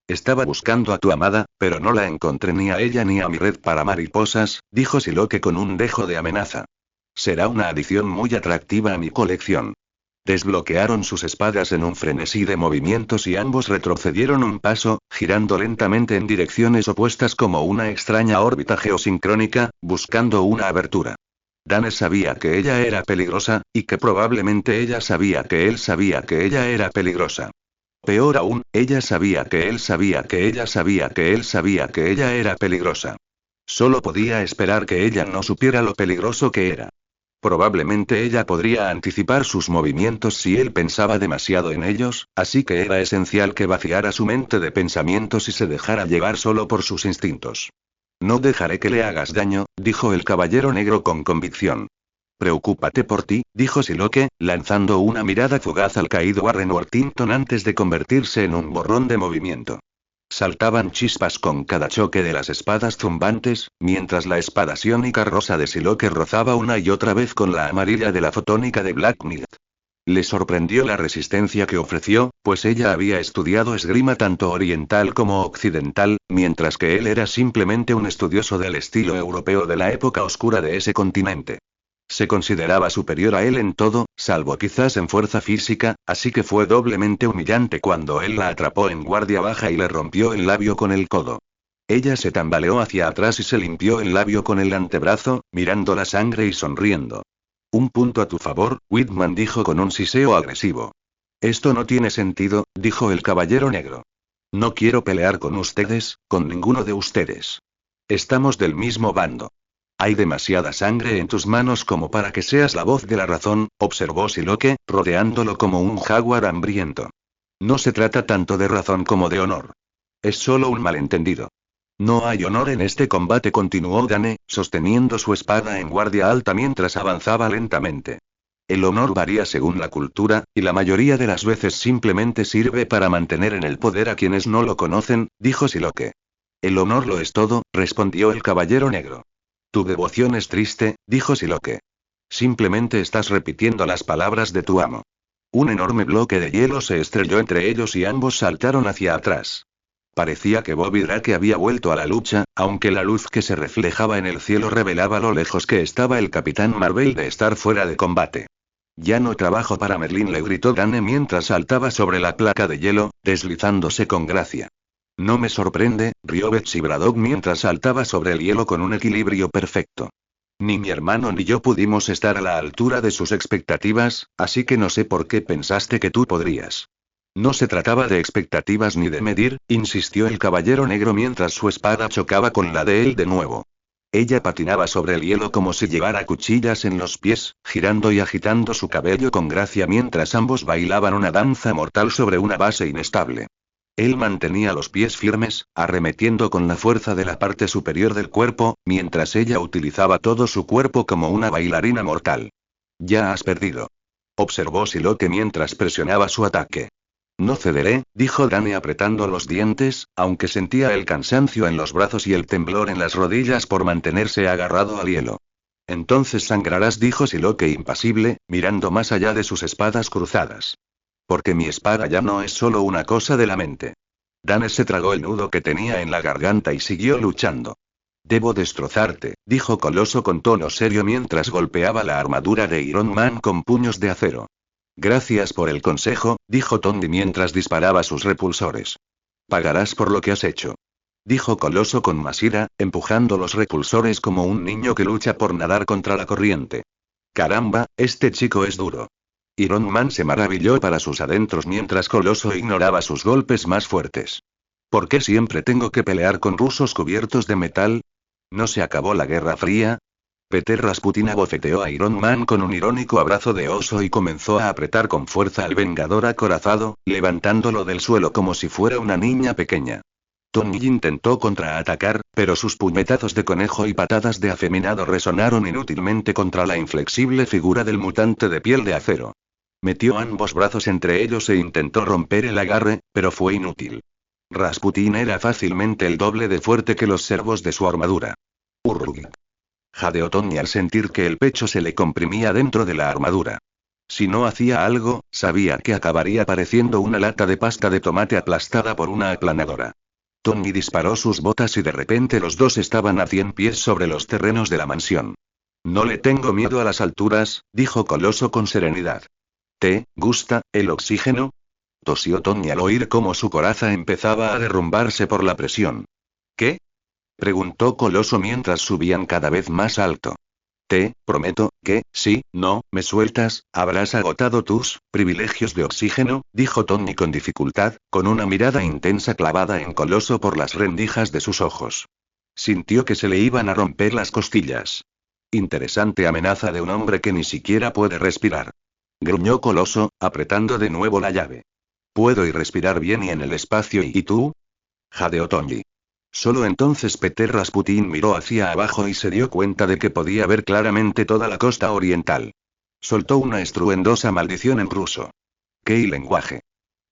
Estaba buscando a tu amada, pero no la encontré ni a ella ni a mi red para mariposas, dijo Siloque con un dejo de amenaza. Será una adición muy atractiva a mi colección. Desbloquearon sus espadas en un frenesí de movimientos y ambos retrocedieron un paso, girando lentamente en direcciones opuestas como una extraña órbita geosincrónica, buscando una abertura. Dane sabía que ella era peligrosa, y que probablemente ella sabía que él sabía que ella era peligrosa. Peor aún, ella sabía que él sabía que ella sabía que él sabía que ella era peligrosa. Solo podía esperar que ella no supiera lo peligroso que era. Probablemente ella podría anticipar sus movimientos si él pensaba demasiado en ellos, así que era esencial que vaciara su mente de pensamientos y se dejara llevar solo por sus instintos. No dejaré que le hagas daño, dijo el Caballero Negro con convicción. Preocúpate por ti, dijo Siloque, lanzando una mirada fugaz al caído Warren Worthington antes de convertirse en un borrón de movimiento. Saltaban chispas con cada choque de las espadas zumbantes, mientras la espada siónica rosa de Siloque rozaba una y otra vez con la amarilla de la fotónica de Black Knight. Le sorprendió la resistencia que ofreció, pues ella había estudiado esgrima tanto oriental como occidental, mientras que él era simplemente un estudioso del estilo europeo de la época oscura de ese continente. Se consideraba superior a él en todo, salvo quizás en fuerza física, así que fue doblemente humillante cuando él la atrapó en guardia baja y le rompió el labio con el codo. Ella se tambaleó hacia atrás y se limpió el labio con el antebrazo, mirando la sangre y sonriendo. Un punto a tu favor, Whitman dijo con un siseo agresivo. Esto no tiene sentido, dijo el Caballero Negro. No quiero pelear con ustedes, con ninguno de ustedes. Estamos del mismo bando. Hay demasiada sangre en tus manos como para que seas la voz de la razón, observó Siloque, rodeándolo como un jaguar hambriento. No se trata tanto de razón como de honor. Es solo un malentendido. No hay honor en este combate, continuó Dane, sosteniendo su espada en guardia alta mientras avanzaba lentamente. El honor varía según la cultura, y la mayoría de las veces simplemente sirve para mantener en el poder a quienes no lo conocen, dijo Siloque. El honor lo es todo, respondió el Caballero Negro. Tu devoción es triste, dijo Siloque. Simplemente estás repitiendo las palabras de tu amo. Un enorme bloque de hielo se estrelló entre ellos y ambos saltaron hacia atrás. Parecía que Bobby Drake había vuelto a la lucha, aunque la luz que se reflejaba en el cielo revelaba lo lejos que estaba el Capitán Marvel de estar fuera de combate. Ya no trabajo para Merlín, le gritó Dane mientras saltaba sobre la placa de hielo, deslizándose con gracia. No me sorprende, rió Betsy Braddock mientras saltaba sobre el hielo con un equilibrio perfecto. Ni mi hermano ni yo pudimos estar a la altura de sus expectativas, así que no sé por qué pensaste que tú podrías. No se trataba de expectativas ni de medir, insistió el caballero negro mientras su espada chocaba con la de él de nuevo. Ella patinaba sobre el hielo como si llevara cuchillas en los pies, girando y agitando su cabello con gracia mientras ambos bailaban una danza mortal sobre una base inestable. Él mantenía los pies firmes, arremetiendo con la fuerza de la parte superior del cuerpo, mientras ella utilizaba todo su cuerpo como una bailarina mortal. Ya has perdido. Observó Siloque mientras presionaba su ataque. No cederé, dijo Dane apretando los dientes, aunque sentía el cansancio en los brazos y el temblor en las rodillas por mantenerse agarrado al hielo. Entonces sangrarás, dijo Siloque impasible, mirando más allá de sus espadas cruzadas. Porque mi espada ya no es solo una cosa de la mente. Dane se tragó el nudo que tenía en la garganta y siguió luchando. Debo destrozarte, dijo Coloso con tono serio mientras golpeaba la armadura de Iron Man con puños de acero. Gracias por el consejo, dijo Tony mientras disparaba sus repulsores. Pagarás por lo que has hecho. Dijo Coloso con más ira, empujando los repulsores como un niño que lucha por nadar contra la corriente. Caramba, este chico es duro. Iron Man se maravilló para sus adentros mientras Coloso ignoraba sus golpes más fuertes. ¿Por qué siempre tengo que pelear con rusos cubiertos de metal? ¿No se acabó la Guerra Fría? Peter Rasputin abofeteó a Iron Man con un irónico abrazo de oso y comenzó a apretar con fuerza al Vengador acorazado, levantándolo del suelo como si fuera una niña pequeña. Tony intentó contraatacar, pero sus puñetazos de conejo y patadas de afeminado resonaron inútilmente contra la inflexible figura del mutante de piel de acero. Metió ambos brazos entre ellos e intentó romper el agarre, pero fue inútil. Rasputin era fácilmente el doble de fuerte que los servos de su armadura. Urrug. Jadeó Tony al sentir que el pecho se le comprimía dentro de la armadura. Si no hacía algo, sabía que acabaría pareciendo una lata de pasta de tomate aplastada por una aplanadora. Tony disparó sus botas y de repente los dos estaban a 100 pies sobre los terrenos de la mansión. No le tengo miedo a las alturas, dijo Coloso con serenidad. ¿Te gusta el oxígeno? Tosió Tony al oír cómo su coraza empezaba a derrumbarse por la presión. ¿Qué? Preguntó Coloso mientras subían cada vez más alto. Te prometo que, si no me sueltas, habrás agotado tus privilegios de oxígeno, dijo Tony con dificultad, con una mirada intensa clavada en Coloso por las rendijas de sus ojos. Sintió que se le iban a romper las costillas. Interesante amenaza de un hombre que ni siquiera puede respirar. Gruñó Coloso, apretando de nuevo la llave. Puedo y respirar bien y en el espacio ¿y tú? Jadeó Tony. Solo entonces Peter Rasputin miró hacia abajo y se dio cuenta de que podía ver claramente toda la costa oriental. Soltó una estruendosa maldición en ruso. ¡Qué lenguaje!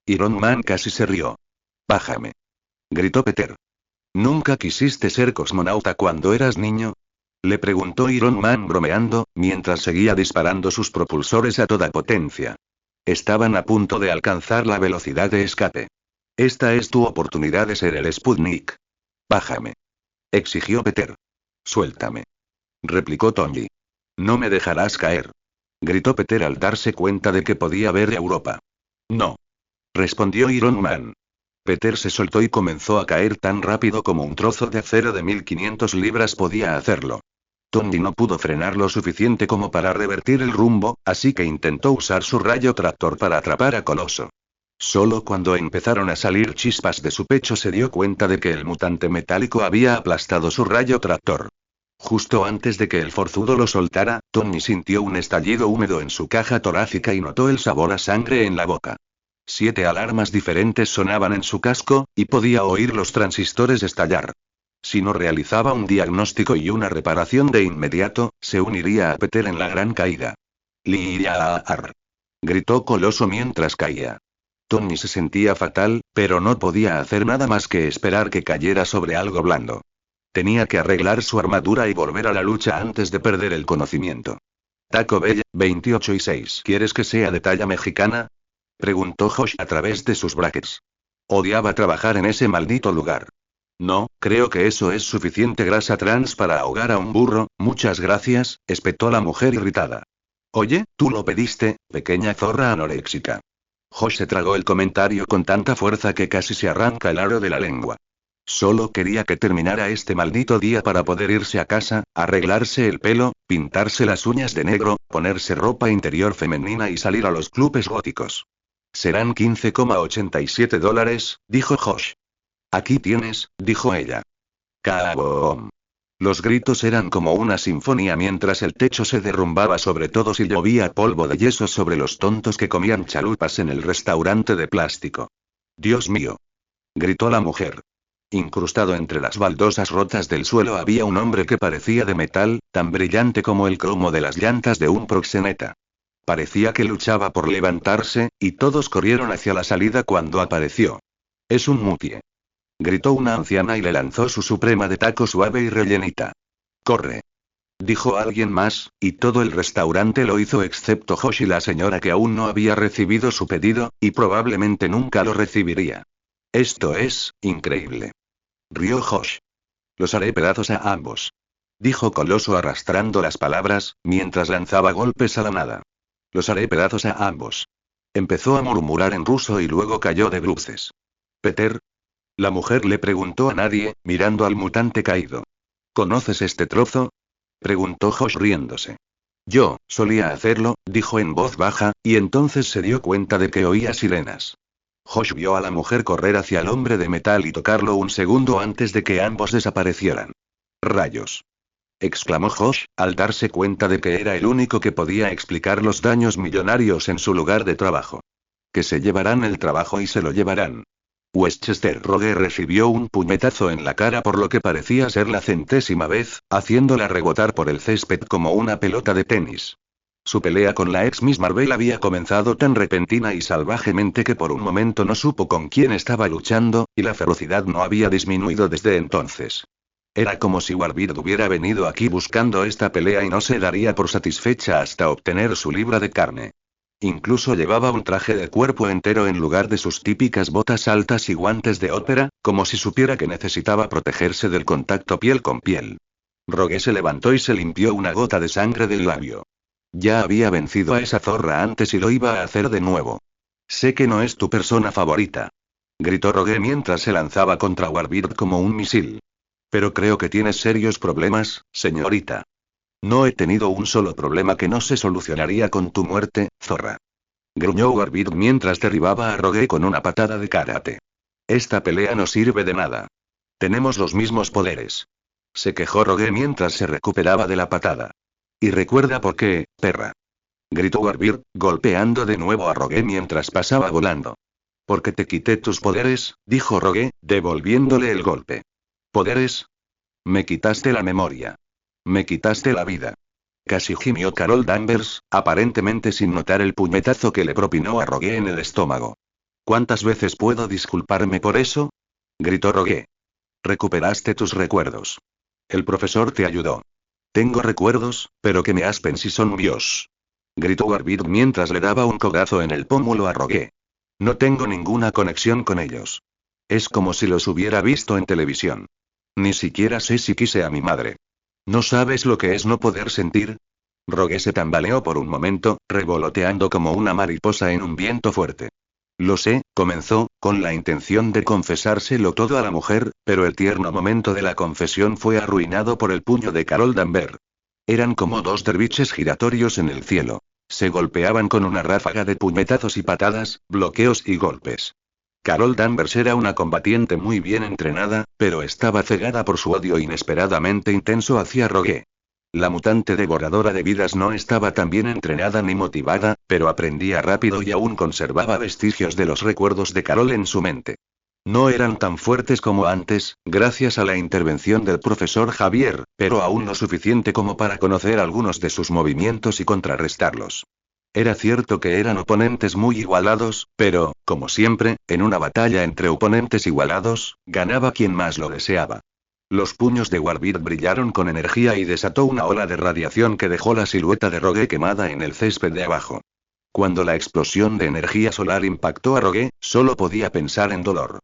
Iron Man casi se rió. Bájame. Gritó Peter. ¿Nunca quisiste ser cosmonauta cuando eras niño? Le preguntó Iron Man bromeando, mientras seguía disparando sus propulsores a toda potencia. Estaban a punto de alcanzar la velocidad de escape. Esta es tu oportunidad de ser el Sputnik. Bájame. Exigió Peter. Suéltame. Replicó Tony. No me dejarás caer. Gritó Peter al darse cuenta de que podía ver Europa. No. Respondió Iron Man. Peter se soltó y comenzó a caer tan rápido como un trozo de acero de 1500 libras podía hacerlo. Tony no pudo frenar lo suficiente como para revertir el rumbo, así que intentó usar su rayo tractor para atrapar a Coloso. Solo cuando empezaron a salir chispas de su pecho se dio cuenta de que el mutante metálico había aplastado su rayo tractor. Justo antes de que el forzudo lo soltara, Tony sintió un estallido húmedo en su caja torácica y notó el sabor a sangre en la boca. 7 alarmas diferentes sonaban en su casco, y podía oír los transistores estallar. Si no realizaba un diagnóstico y una reparación de inmediato, se uniría a Peter en la gran caída. ¡Liar! Gritó Coloso mientras caía. Tony se sentía fatal, pero no podía hacer nada más que esperar que cayera sobre algo blando. Tenía que arreglar su armadura y volver a la lucha antes de perder el conocimiento. Taco Bell, 28 y 6. ¿Quieres que sea de talla mexicana? Preguntó Josh a través de sus brackets. Odiaba trabajar en ese maldito lugar. No, creo que eso es suficiente grasa trans para ahogar a un burro, muchas gracias, espetó la mujer irritada. Oye, tú lo pediste, pequeña zorra anoréxica. Josh se tragó el comentario con tanta fuerza que casi se arranca el aro de la lengua. Solo quería que terminara este maldito día para poder irse a casa, arreglarse el pelo, pintarse las uñas de negro, ponerse ropa interior femenina y salir a los clubes góticos. Serán $15,87, dijo Josh. Aquí tienes, dijo ella. ¡Kaboom! Los gritos eran como una sinfonía mientras el techo se derrumbaba sobre todos y llovía polvo de yeso sobre los tontos que comían chalupas en el restaurante de plástico. ¡Dios mío! Gritó la mujer. Incrustado entre las baldosas rotas del suelo había un hombre que parecía de metal, tan brillante como el cromo de las llantas de un proxeneta. Parecía que luchaba por levantarse, y todos corrieron hacia la salida cuando apareció. Es un mutie. Gritó una anciana y le lanzó su suprema de taco suave y rellenita. ¡Corre! Dijo alguien más, y todo el restaurante lo hizo excepto Josh y la señora que aún no había recibido su pedido, y probablemente nunca lo recibiría. Esto es, increíble. Rió Josh. Los haré pedazos a ambos. Dijo Coloso arrastrando las palabras, mientras lanzaba golpes a la nada. Los haré pedazos a ambos. Empezó a murmurar en ruso y luego cayó de bruces. Peter. La mujer le preguntó a nadie, mirando al mutante caído. ¿Conoces este trozo? Preguntó Josh riéndose. Yo, solía hacerlo, dijo en voz baja, y entonces se dio cuenta de que oía sirenas. Josh vio a la mujer correr hacia el hombre de metal y tocarlo un segundo antes de que ambos desaparecieran. ¡Rayos! Exclamó Josh, al darse cuenta de que era el único que podía explicar los daños millonarios en su lugar de trabajo. Que se llevarán el trabajo y se lo llevarán. Westchester Rogue recibió un puñetazo en la cara por lo que parecía ser la 100ª vez, haciéndola rebotar por el césped como una pelota de tenis. Su pelea con la ex Miss Marvel había comenzado tan repentina y salvajemente que por un momento no supo con quién estaba luchando, y la ferocidad no había disminuido desde entonces. Era como si Warbird hubiera venido aquí buscando esta pelea y no se daría por satisfecha hasta obtener su libra de carne. Incluso llevaba un traje de cuerpo entero en lugar de sus típicas botas altas y guantes de ópera, como si supiera que necesitaba protegerse del contacto piel con piel. Rogue se levantó y se limpió una gota de sangre del labio. Ya había vencido a esa zorra antes y lo iba a hacer de nuevo. Sé que no es tu persona favorita. Gritó Rogue mientras se lanzaba contra Warbird como un misil. Pero creo que tienes serios problemas, señorita. No he tenido un solo problema que no se solucionaría con tu muerte, zorra. Gruñó Warbird mientras derribaba a Rogue con una patada de karate. Esta pelea no sirve de nada. Tenemos los mismos poderes. Se quejó Rogue mientras se recuperaba de la patada. Y recuerda por qué, perra. Gritó Warbird, golpeando de nuevo a Rogue mientras pasaba volando. Porque te quité tus poderes, dijo Rogue, devolviéndole el golpe. ¿Poderes? Me quitaste la memoria. Me quitaste la vida. Casi gimió Carol Danvers, aparentemente sin notar el puñetazo que le propinó a Rogue en el estómago. ¿Cuántas veces puedo disculparme por eso? Gritó Rogue. Recuperaste tus recuerdos. El profesor te ayudó. Tengo recuerdos, pero que me aspen si son míos. Gritó Warbird mientras le daba un codazo en el pómulo a Rogue. No tengo ninguna conexión con ellos. Es como si los hubiera visto en televisión. Ni siquiera sé si quise a mi madre. ¿No sabes lo que es no poder sentir? Rogue se tambaleó por un momento, revoloteando como una mariposa en un viento fuerte. Lo sé, comenzó, con la intención de confesárselo todo a la mujer, pero el tierno momento de la confesión fue arruinado por el puño de Carol Danvers. Eran como dos derviches giratorios en el cielo. Se golpeaban con una ráfaga de puñetazos y patadas, bloqueos y golpes. Carol Danvers era una combatiente muy bien entrenada, pero estaba cegada por su odio inesperadamente intenso hacia Rogue. La mutante devoradora de vidas no estaba tan bien entrenada ni motivada, pero aprendía rápido y aún conservaba vestigios de los recuerdos de Carol en su mente. No eran tan fuertes como antes, gracias a la intervención del profesor Javier, pero aún lo suficiente como para conocer algunos de sus movimientos y contrarrestarlos. Era cierto que eran oponentes muy igualados, pero, como siempre, en una batalla entre oponentes igualados, ganaba quien más lo deseaba. Los puños de Warbird brillaron con energía y desató una ola de radiación que dejó la silueta de Rogue quemada en el césped de abajo. Cuando la explosión de energía solar impactó a Rogue, solo podía pensar en dolor.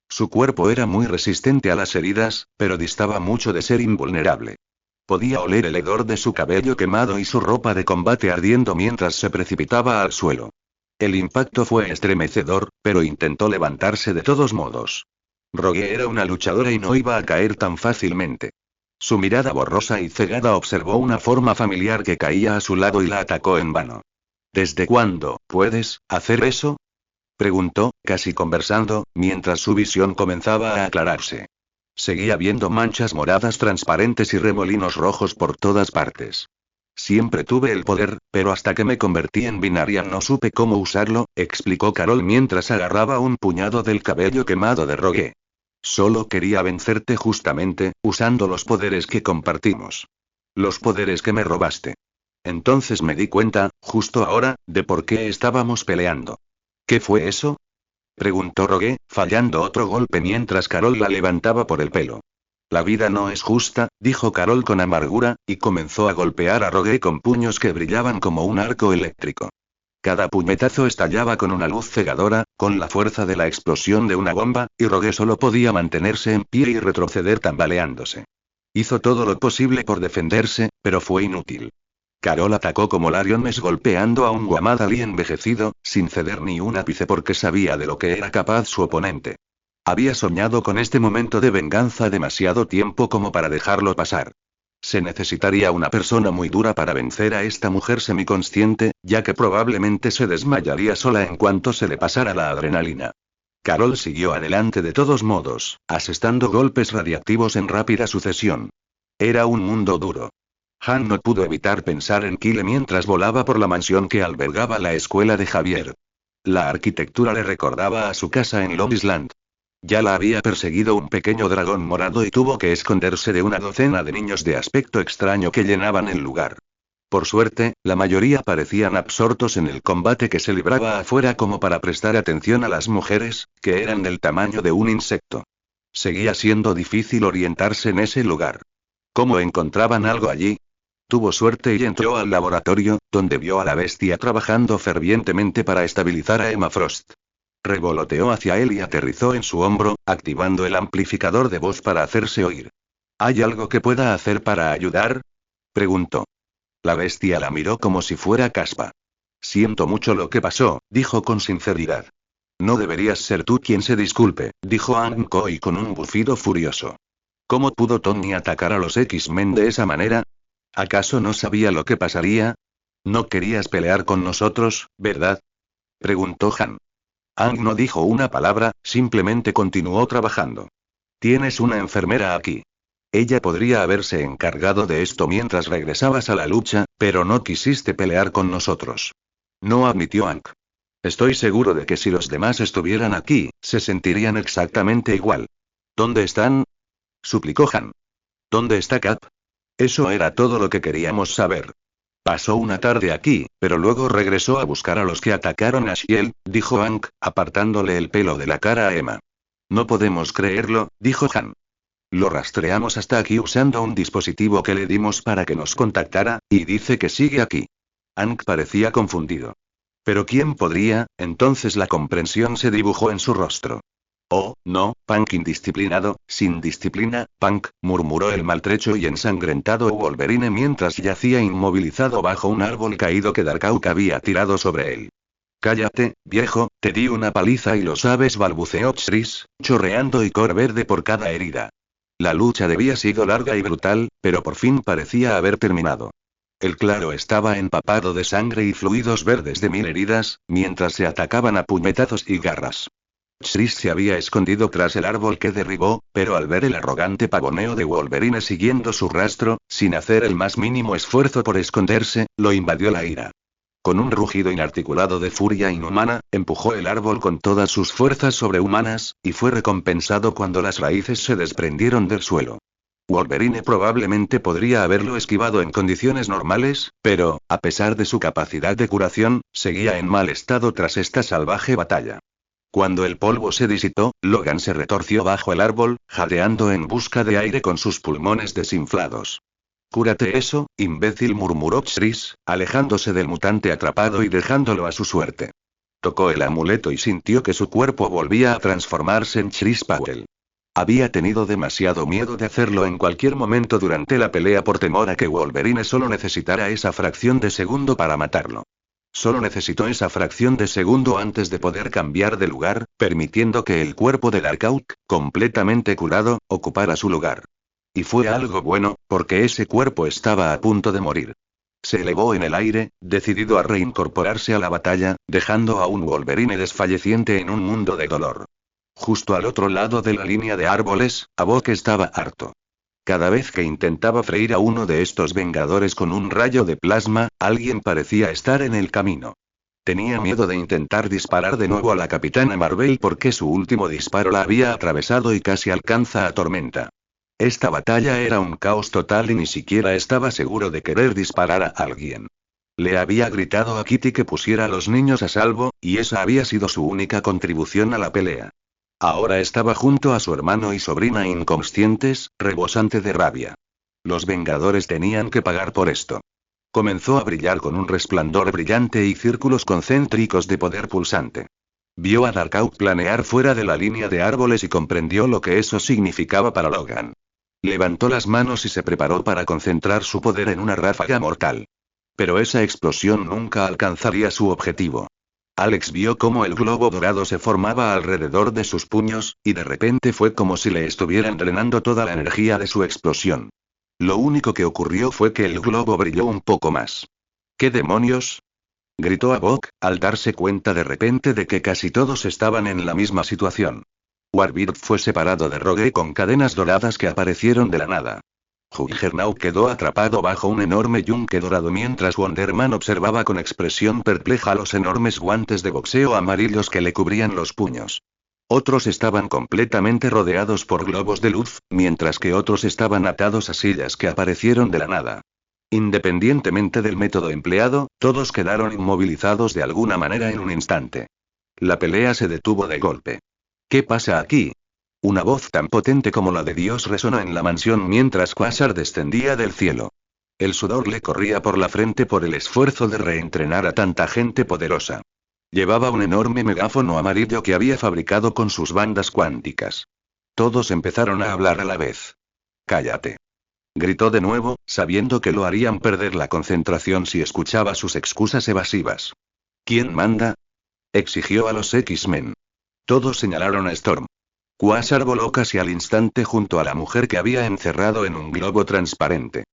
Su cuerpo era muy resistente a las heridas, pero distaba mucho de ser invulnerable. Podía oler el hedor de su cabello quemado y su ropa de combate ardiendo mientras se precipitaba al suelo. El impacto fue estremecedor, pero intentó levantarse de todos modos. Rogue era una luchadora y no iba a caer tan fácilmente. Su mirada borrosa y cegada observó una forma familiar que caía a su lado y la atacó en vano. ¿Desde cuándo puedes hacer eso? Preguntó, casi conversando, mientras su visión comenzaba a aclararse. Seguía viendo manchas moradas transparentes y remolinos rojos por todas partes. Siempre tuve el poder, pero hasta que me convertí en Binarian no supe cómo usarlo, explicó Carol mientras agarraba un puñado del cabello quemado de Rogue. Solo quería vencerte justamente, usando los poderes que compartimos. Los poderes que me robaste. Entonces me di cuenta, justo ahora, de por qué estábamos peleando. ¿Qué fue eso? Preguntó Rogue, fallando otro golpe mientras Carol la levantaba por el pelo. La vida no es justa, dijo Carol con amargura, y comenzó a golpear a Rogue con puños que brillaban como un arco eléctrico. Cada puñetazo estallaba con una luz cegadora, con la fuerza de la explosión de una bomba, y Rogue solo podía mantenerse en pie y retroceder tambaleándose. Hizo todo lo posible por defenderse, pero fue inútil. Carol atacó como Lariones golpeando a un Muhammad Ali envejecido, sin ceder ni un ápice porque sabía de lo que era capaz su oponente. Había soñado con este momento de venganza demasiado tiempo como para dejarlo pasar. Se necesitaría una persona muy dura para vencer a esta mujer semiconsciente, ya que probablemente se desmayaría sola en cuanto se le pasara la adrenalina. Carol siguió adelante de todos modos, asestando golpes radiactivos en rápida sucesión. Era un mundo duro. Han no pudo evitar pensar en Kyle mientras volaba por la mansión que albergaba la escuela de Javier. La arquitectura le recordaba a su casa en Long Island. Ya la había perseguido un pequeño dragón morado y tuvo que esconderse de una docena de niños de aspecto extraño que llenaban el lugar. Por suerte, la mayoría parecían absortos en el combate que se libraba afuera como para prestar atención a las mujeres, que eran del tamaño de un insecto. Seguía siendo difícil orientarse en ese lugar. ¿Cómo encontraban algo allí? Tuvo suerte y entró al laboratorio, donde vio a la bestia trabajando fervientemente para estabilizar a Emma Frost. Revoloteó hacia él y aterrizó en su hombro, activando el amplificador de voz para hacerse oír. ¿Hay algo que pueda hacer para ayudar? Preguntó. La bestia la miró como si fuera caspa. Siento mucho lo que pasó, dijo con sinceridad. No deberías ser tú quien se disculpe, dijo Aang Koi con un bufido furioso. ¿Cómo pudo Tony atacar a los X-Men de esa manera? ¿Acaso no sabía lo que pasaría? No querías pelear con nosotros, ¿verdad? Preguntó Han. Aang no dijo una palabra, simplemente continuó trabajando. Tienes una enfermera aquí. Ella podría haberse encargado de esto mientras regresabas a la lucha, pero no quisiste pelear con nosotros. No admitió Aang. Estoy seguro de que si los demás estuvieran aquí, se sentirían exactamente igual. ¿Dónde están? Suplicó Han. ¿Dónde está Cap? Eso era todo lo que queríamos saber. Pasó una tarde aquí, pero luego regresó a buscar a los que atacaron a Shiel, dijo Aang, apartándole el pelo de la cara a Emma. No podemos creerlo, dijo Han. Lo rastreamos hasta aquí usando un dispositivo que le dimos para que nos contactara, y dice que sigue aquí. Aang parecía confundido. ¿Pero quién podría? Entonces la comprensión se dibujó en su rostro. Oh, no, Punk indisciplinado, sin disciplina, Punk, murmuró el maltrecho y ensangrentado Wolverine mientras yacía inmovilizado bajo un árbol caído que Darkhawk había tirado sobre él. Cállate, viejo, te di una paliza y lo sabes, balbuceó Chris, chorreando icor verde por cada herida. La lucha había sido larga y brutal, pero por fin parecía haber terminado. El claro estaba empapado de sangre y fluidos verdes de 1000 heridas, mientras se atacaban a puñetazos y garras. Chris se había escondido tras el árbol que derribó, pero al ver el arrogante pavoneo de Wolverine siguiendo su rastro, sin hacer el más mínimo esfuerzo por esconderse, lo invadió la ira. Con un rugido inarticulado de furia inhumana, empujó el árbol con todas sus fuerzas sobrehumanas, y fue recompensado cuando las raíces se desprendieron del suelo. Wolverine probablemente podría haberlo esquivado en condiciones normales, pero, a pesar de su capacidad de curación, seguía en mal estado tras esta salvaje batalla. Cuando el polvo se disipó, Logan se retorció bajo el árbol, jadeando en busca de aire con sus pulmones desinflados. «Cúrate eso, imbécil», murmuró Chris, alejándose del mutante atrapado y dejándolo a su suerte. Tocó el amuleto y sintió que su cuerpo volvía a transformarse en Chris Powell. Había tenido demasiado miedo de hacerlo en cualquier momento durante la pelea por temor a que Wolverine solo necesitara esa fracción de segundo para matarlo. Solo necesitó esa fracción de segundo antes de poder cambiar de lugar, permitiendo que el cuerpo de Darkhawk, completamente curado, ocupara su lugar. Y fue algo bueno, porque ese cuerpo estaba a punto de morir. Se elevó en el aire, decidido a reincorporarse a la batalla, dejando a un Wolverine desfalleciente en un mundo de dolor. Justo al otro lado de la línea de árboles, Havok estaba harto. Cada vez que intentaba freír a uno de estos Vengadores con un rayo de plasma, alguien parecía estar en el camino. Tenía miedo de intentar disparar de nuevo a la Capitana Marvel porque su último disparo la había atravesado y casi alcanza a Tormenta. Esta batalla era un caos total y ni siquiera estaba seguro de querer disparar a alguien. Le había gritado a Kitty que pusiera a los niños a salvo, y esa había sido su única contribución a la pelea. Ahora estaba junto a su hermano y sobrina inconscientes, rebosante de rabia. Los Vengadores tenían que pagar por esto. Comenzó a brillar con un resplandor brillante y círculos concéntricos de poder pulsante. Vio a Darkhawk planear fuera de la línea de árboles y comprendió lo que eso significaba para Logan. Levantó las manos y se preparó para concentrar su poder en una ráfaga mortal. Pero esa explosión nunca alcanzaría su objetivo. Alex vio cómo el globo dorado se formaba alrededor de sus puños, y de repente fue como si le estuvieran drenando toda la energía de su explosión. Lo único que ocurrió fue que el globo brilló un poco más. ¿Qué demonios?, gritó Havok, al darse cuenta de repente de que casi todos estaban en la misma situación. Warbird fue separado de Rogue con cadenas doradas que aparecieron de la nada. Juggernaut quedó atrapado bajo un enorme yunque dorado mientras Wonder Man observaba con expresión perpleja los enormes guantes de boxeo amarillos que le cubrían los puños. Otros estaban completamente rodeados por globos de luz, mientras que otros estaban atados a sillas que aparecieron de la nada. Independientemente del método empleado, todos quedaron inmovilizados de alguna manera en un instante. La pelea se detuvo de golpe. ¿Qué pasa aquí? Una voz tan potente como la de Dios resonó en la mansión mientras Quasar descendía del cielo. El sudor le corría por la frente por el esfuerzo de reentrenar a tanta gente poderosa. Llevaba un enorme megáfono amarillo que había fabricado con sus bandas cuánticas. Todos empezaron a hablar a la vez. «¡Cállate!», gritó de nuevo, sabiendo que lo harían perder la concentración si escuchaba sus excusas evasivas. «¿Quién manda?», exigió a los X-Men. Todos señalaron a Storm. Quasar voló casi al instante junto a la mujer que había encerrado en un globo transparente.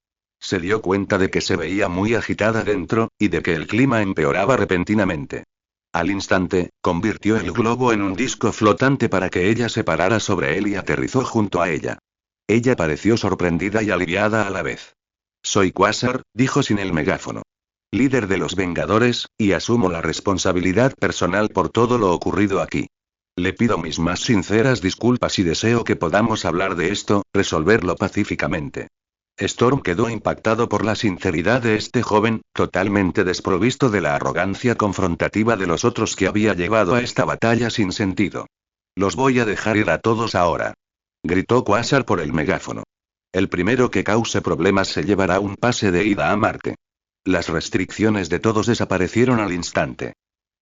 Se dio cuenta de que se veía muy agitada dentro, y de que el clima empeoraba repentinamente. Al instante, convirtió el globo en un disco flotante para que ella se parara sobre él y aterrizó junto a ella. Ella pareció sorprendida y aliviada a la vez. «Soy Quasar», dijo sin el megáfono. «Líder de los Vengadores, y asumo la responsabilidad personal por todo lo ocurrido aquí. Le pido mis más sinceras disculpas y deseo que podamos hablar de esto, resolverlo pacíficamente». Storm quedó impactado por la sinceridad de este joven, totalmente desprovisto de la arrogancia confrontativa de los otros que había llevado a esta batalla sin sentido. «Los voy a dejar ir a todos ahora», gritó Quasar por el megáfono. «El primero que cause problemas se llevará un pase de ida a Marte». Las restricciones de todos desaparecieron al instante.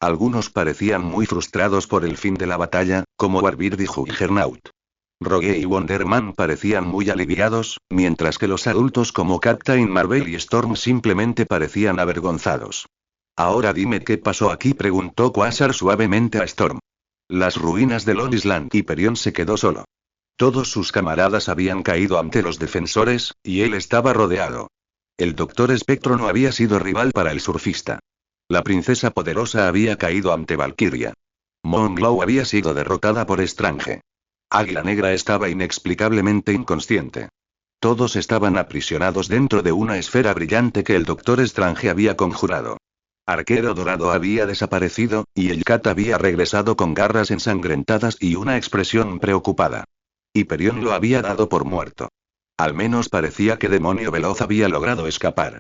Algunos parecían muy frustrados por el fin de la batalla, como Warbird y Juggernaut. Rogue y Wonder Man parecían muy aliviados, mientras que los adultos como Captain Marvel y Storm simplemente parecían avergonzados. «Ahora dime qué pasó aquí», preguntó Quasar suavemente a Storm. «Las ruinas de Long Island». Hyperion se quedó solo. Todos sus camaradas habían caído ante los defensores, y él estaba rodeado. El Doctor Espectro no había sido rival para el surfista. La princesa poderosa había caído ante Valkyria. Moonglow había sido derrotada por Strange. Águila Negra estaba inexplicablemente inconsciente. Todos estaban aprisionados dentro de una esfera brillante que el Doctor Strange había conjurado. Arquero Dorado había desaparecido, y el Cat había regresado con garras ensangrentadas y una expresión preocupada. Hyperion lo había dado por muerto. Al menos parecía que Demonio Veloz había logrado escapar.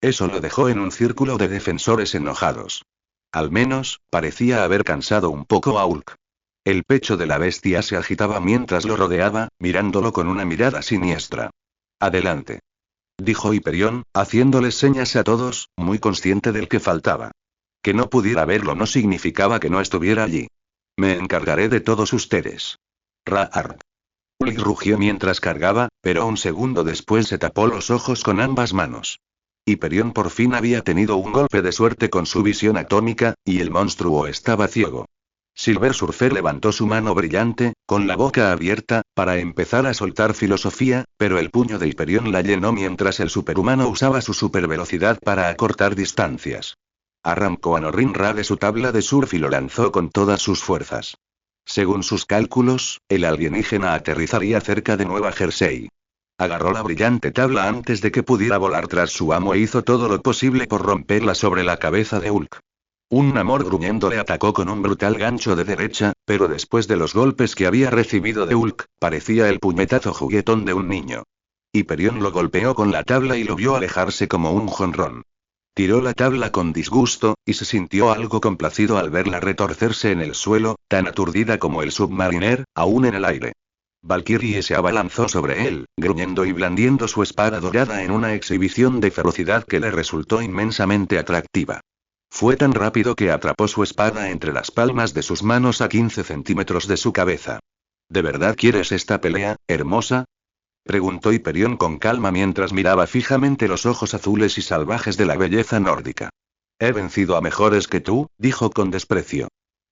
Eso lo dejó en un círculo de defensores enojados. Al menos, parecía haber cansado un poco a Hulk. El pecho de la bestia se agitaba mientras lo rodeaba, mirándolo con una mirada siniestra. «Adelante», dijo Hyperion, haciéndoles señas a todos, muy consciente del que faltaba. Que no pudiera verlo no significaba que no estuviera allí. «Me encargaré de todos ustedes». «Ra-arg». Hulk rugió mientras cargaba, pero un segundo después se tapó los ojos con ambas manos. Hyperion por fin había tenido un golpe de suerte con su visión atómica, y el monstruo estaba ciego. Silver Surfer levantó su mano brillante, con la boca abierta, para empezar a soltar filosofía, pero el puño de Hyperion la llenó mientras el superhumano usaba su supervelocidad para acortar distancias. Arrancó a Norrin-Ra de su tabla de surf y lo lanzó con todas sus fuerzas. Según sus cálculos, el alienígena aterrizaría cerca de Nueva Jersey. Agarró la brillante tabla antes de que pudiera volar tras su amo e hizo todo lo posible por romperla sobre la cabeza de Hulk. Un Namor gruñendo le atacó con un brutal gancho de derecha, pero después de los golpes que había recibido de Hulk, parecía el puñetazo juguetón de un niño. Hyperion lo golpeó con la tabla y lo vio alejarse como un jonrón. Tiró la tabla con disgusto, y se sintió algo complacido al verla retorcerse en el suelo, tan aturdida como el Submariner, aún en el aire. Valkyrie se abalanzó sobre él, gruñendo y blandiendo su espada dorada en una exhibición de ferocidad que le resultó inmensamente atractiva. Fue tan rápido que atrapó su espada entre las palmas de sus manos a 15 centímetros de su cabeza. ¿De verdad quieres esta pelea, hermosa?, preguntó Hyperion con calma mientras miraba fijamente los ojos azules y salvajes de la belleza nórdica. He vencido a mejores que tú, dijo con desprecio.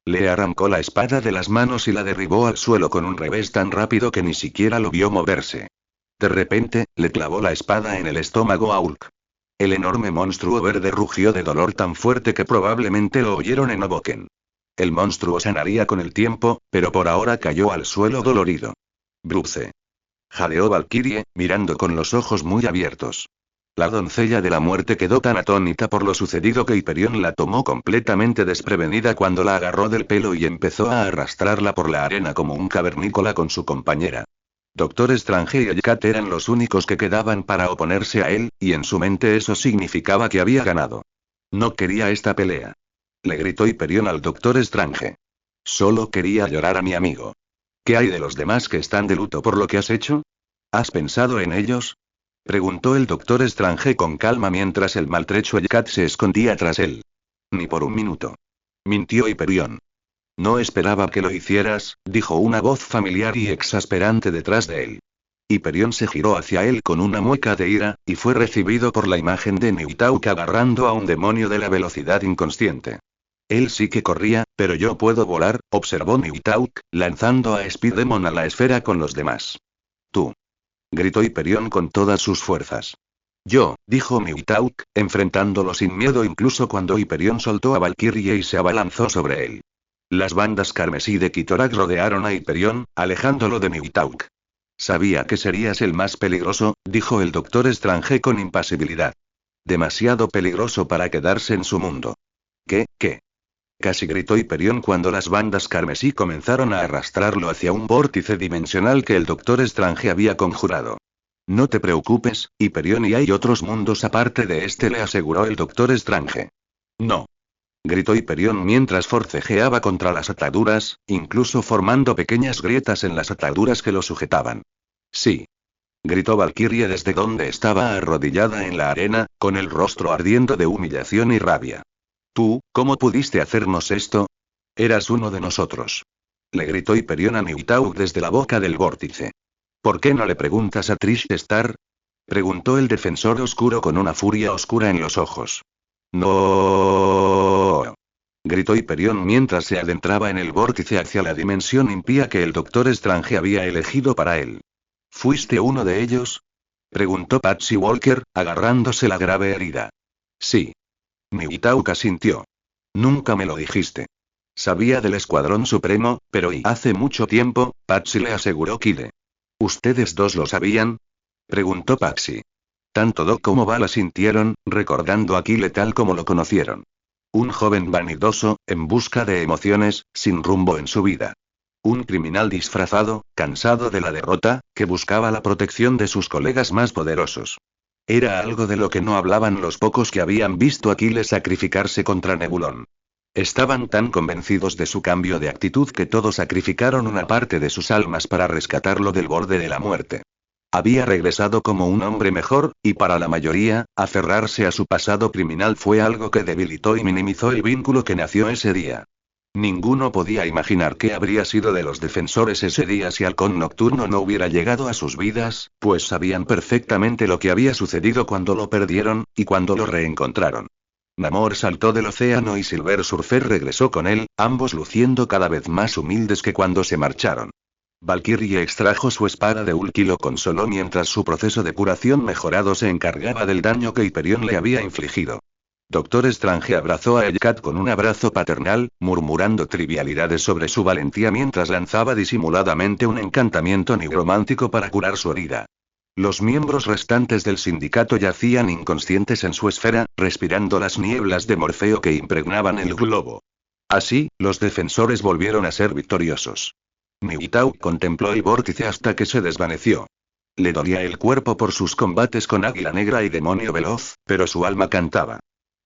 Le arrancó la espada de las manos y la derribó al suelo con un revés tan rápido que ni siquiera lo vio moverse. De repente, le clavó la espada en el estómago a Hulk. El enorme monstruo verde rugió de dolor tan fuerte que probablemente lo oyeron en Hoboken. El monstruo sanaría con el tiempo, pero por ahora cayó al suelo dolorido. Bruce. Jadeó Valkyrie, mirando con los ojos muy abiertos. La doncella de la muerte quedó tan atónita por lo sucedido que Hyperion la tomó completamente desprevenida cuando la agarró del pelo y empezó a arrastrarla por la arena como un cavernícola con su compañera. Doctor Strange y Cat eran los únicos que quedaban para oponerse a él, y en su mente eso significaba que había ganado. No quería esta pelea. Le gritó Hyperion al Doctor Strange. Solo quería llorar a mi amigo. ¿Qué hay de los demás que están de luto por lo que has hecho? ¿Has pensado en ellos?, preguntó el Doctor Strange con calma mientras el maltrecho Cat se escondía tras él. Ni por un minuto. Mintió Hyperion. No esperaba que lo hicieras, dijo una voz familiar y exasperante detrás de él. Hyperion se giró hacia él con una mueca de ira, y fue recibido por la imagen de Nighthawk agarrando a un demonio de la velocidad inconsciente. Él sí que corría, pero yo puedo volar, observó Nighthawk, lanzando a Spider-Man a la esfera con los demás. Tú. Gritó Hyperion con todas sus fuerzas. Yo, dijo Nighthawk, enfrentándolo sin miedo incluso cuando Hyperion soltó a Valkyrie y se abalanzó sobre él. Las bandas carmesí de Kitorak rodearon a Hyperion, alejándolo de Nighthawk. Sabía que serías el más peligroso, dijo el Doctor Strange con impasibilidad. Demasiado peligroso para quedarse en su mundo. ¿Qué? Casi gritó Hyperion cuando las bandas carmesí comenzaron a arrastrarlo hacia un vórtice dimensional que el Doctor Strange había conjurado. No te preocupes, Hyperion, y hay otros mundos aparte de este, le aseguró el Doctor Strange. No. Gritó Hyperion mientras forcejeaba contra las ataduras, incluso formando pequeñas grietas en las ataduras que lo sujetaban. Sí. Gritó Valkyrie desde donde estaba arrodillada en la arena, con el rostro ardiendo de humillación y rabia. Tú, ¿cómo pudiste hacernos esto? Eras uno de nosotros. Le gritó Hyperion a Nighthawk desde la boca del vórtice. ¿Por qué no le preguntas a Trish Star?, preguntó el defensor oscuro con una furia oscura en los ojos. No. Gritó Hyperion mientras se adentraba en el vórtice hacia la dimensión impía que el Doctor Strange había elegido para él. ¿Fuiste uno de ellos?, preguntó Patsy Walker, agarrándose la grave herida. Sí. Nighthawk asintió. Nunca me lo dijiste. Sabía del Escuadrón Supremo, pero hace mucho tiempo, Patsy le aseguró Kyle. ¿Ustedes dos lo sabían?, preguntó Patsy. Tanto Doc como Val asintieron, recordando a Kyle tal como lo conocieron. Un joven vanidoso, en busca de emociones, sin rumbo en su vida. Un criminal disfrazado, cansado de la derrota, que buscaba la protección de sus colegas más poderosos. Era algo de lo que no hablaban los pocos que habían visto a Kyle sacrificarse contra Nebulón. Estaban tan convencidos de su cambio de actitud que todos sacrificaron una parte de sus almas para rescatarlo del borde de la muerte. Había regresado como un hombre mejor, y para la mayoría, aferrarse a su pasado criminal fue algo que debilitó y minimizó el vínculo que nació ese día. Ninguno podía imaginar qué habría sido de los defensores ese día si Halcón Nocturno no hubiera llegado a sus vidas, pues sabían perfectamente lo que había sucedido cuando lo perdieron, y cuando lo reencontraron. Namor saltó del océano y Silver Surfer regresó con él, ambos luciendo cada vez más humildes que cuando se marcharon. Valkyrie extrajo su espada de Hulk y lo consoló mientras su proceso de curación mejorado se encargaba del daño que Hyperion le había infligido. Doctor Strange abrazó a Hellcat con un abrazo paternal, murmurando trivialidades sobre su valentía mientras lanzaba disimuladamente un encantamiento nigromántico para curar su herida. Los miembros restantes del sindicato yacían inconscientes en su esfera, respirando las nieblas de Morfeo que impregnaban el globo. Así, los defensores volvieron a ser victoriosos. Migitau contempló el vórtice hasta que se desvaneció. Le dolía el cuerpo por sus combates con Águila Negra y Demonio Veloz, pero su alma cantaba.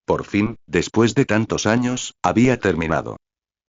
Por fin, después de tantos años, había terminado.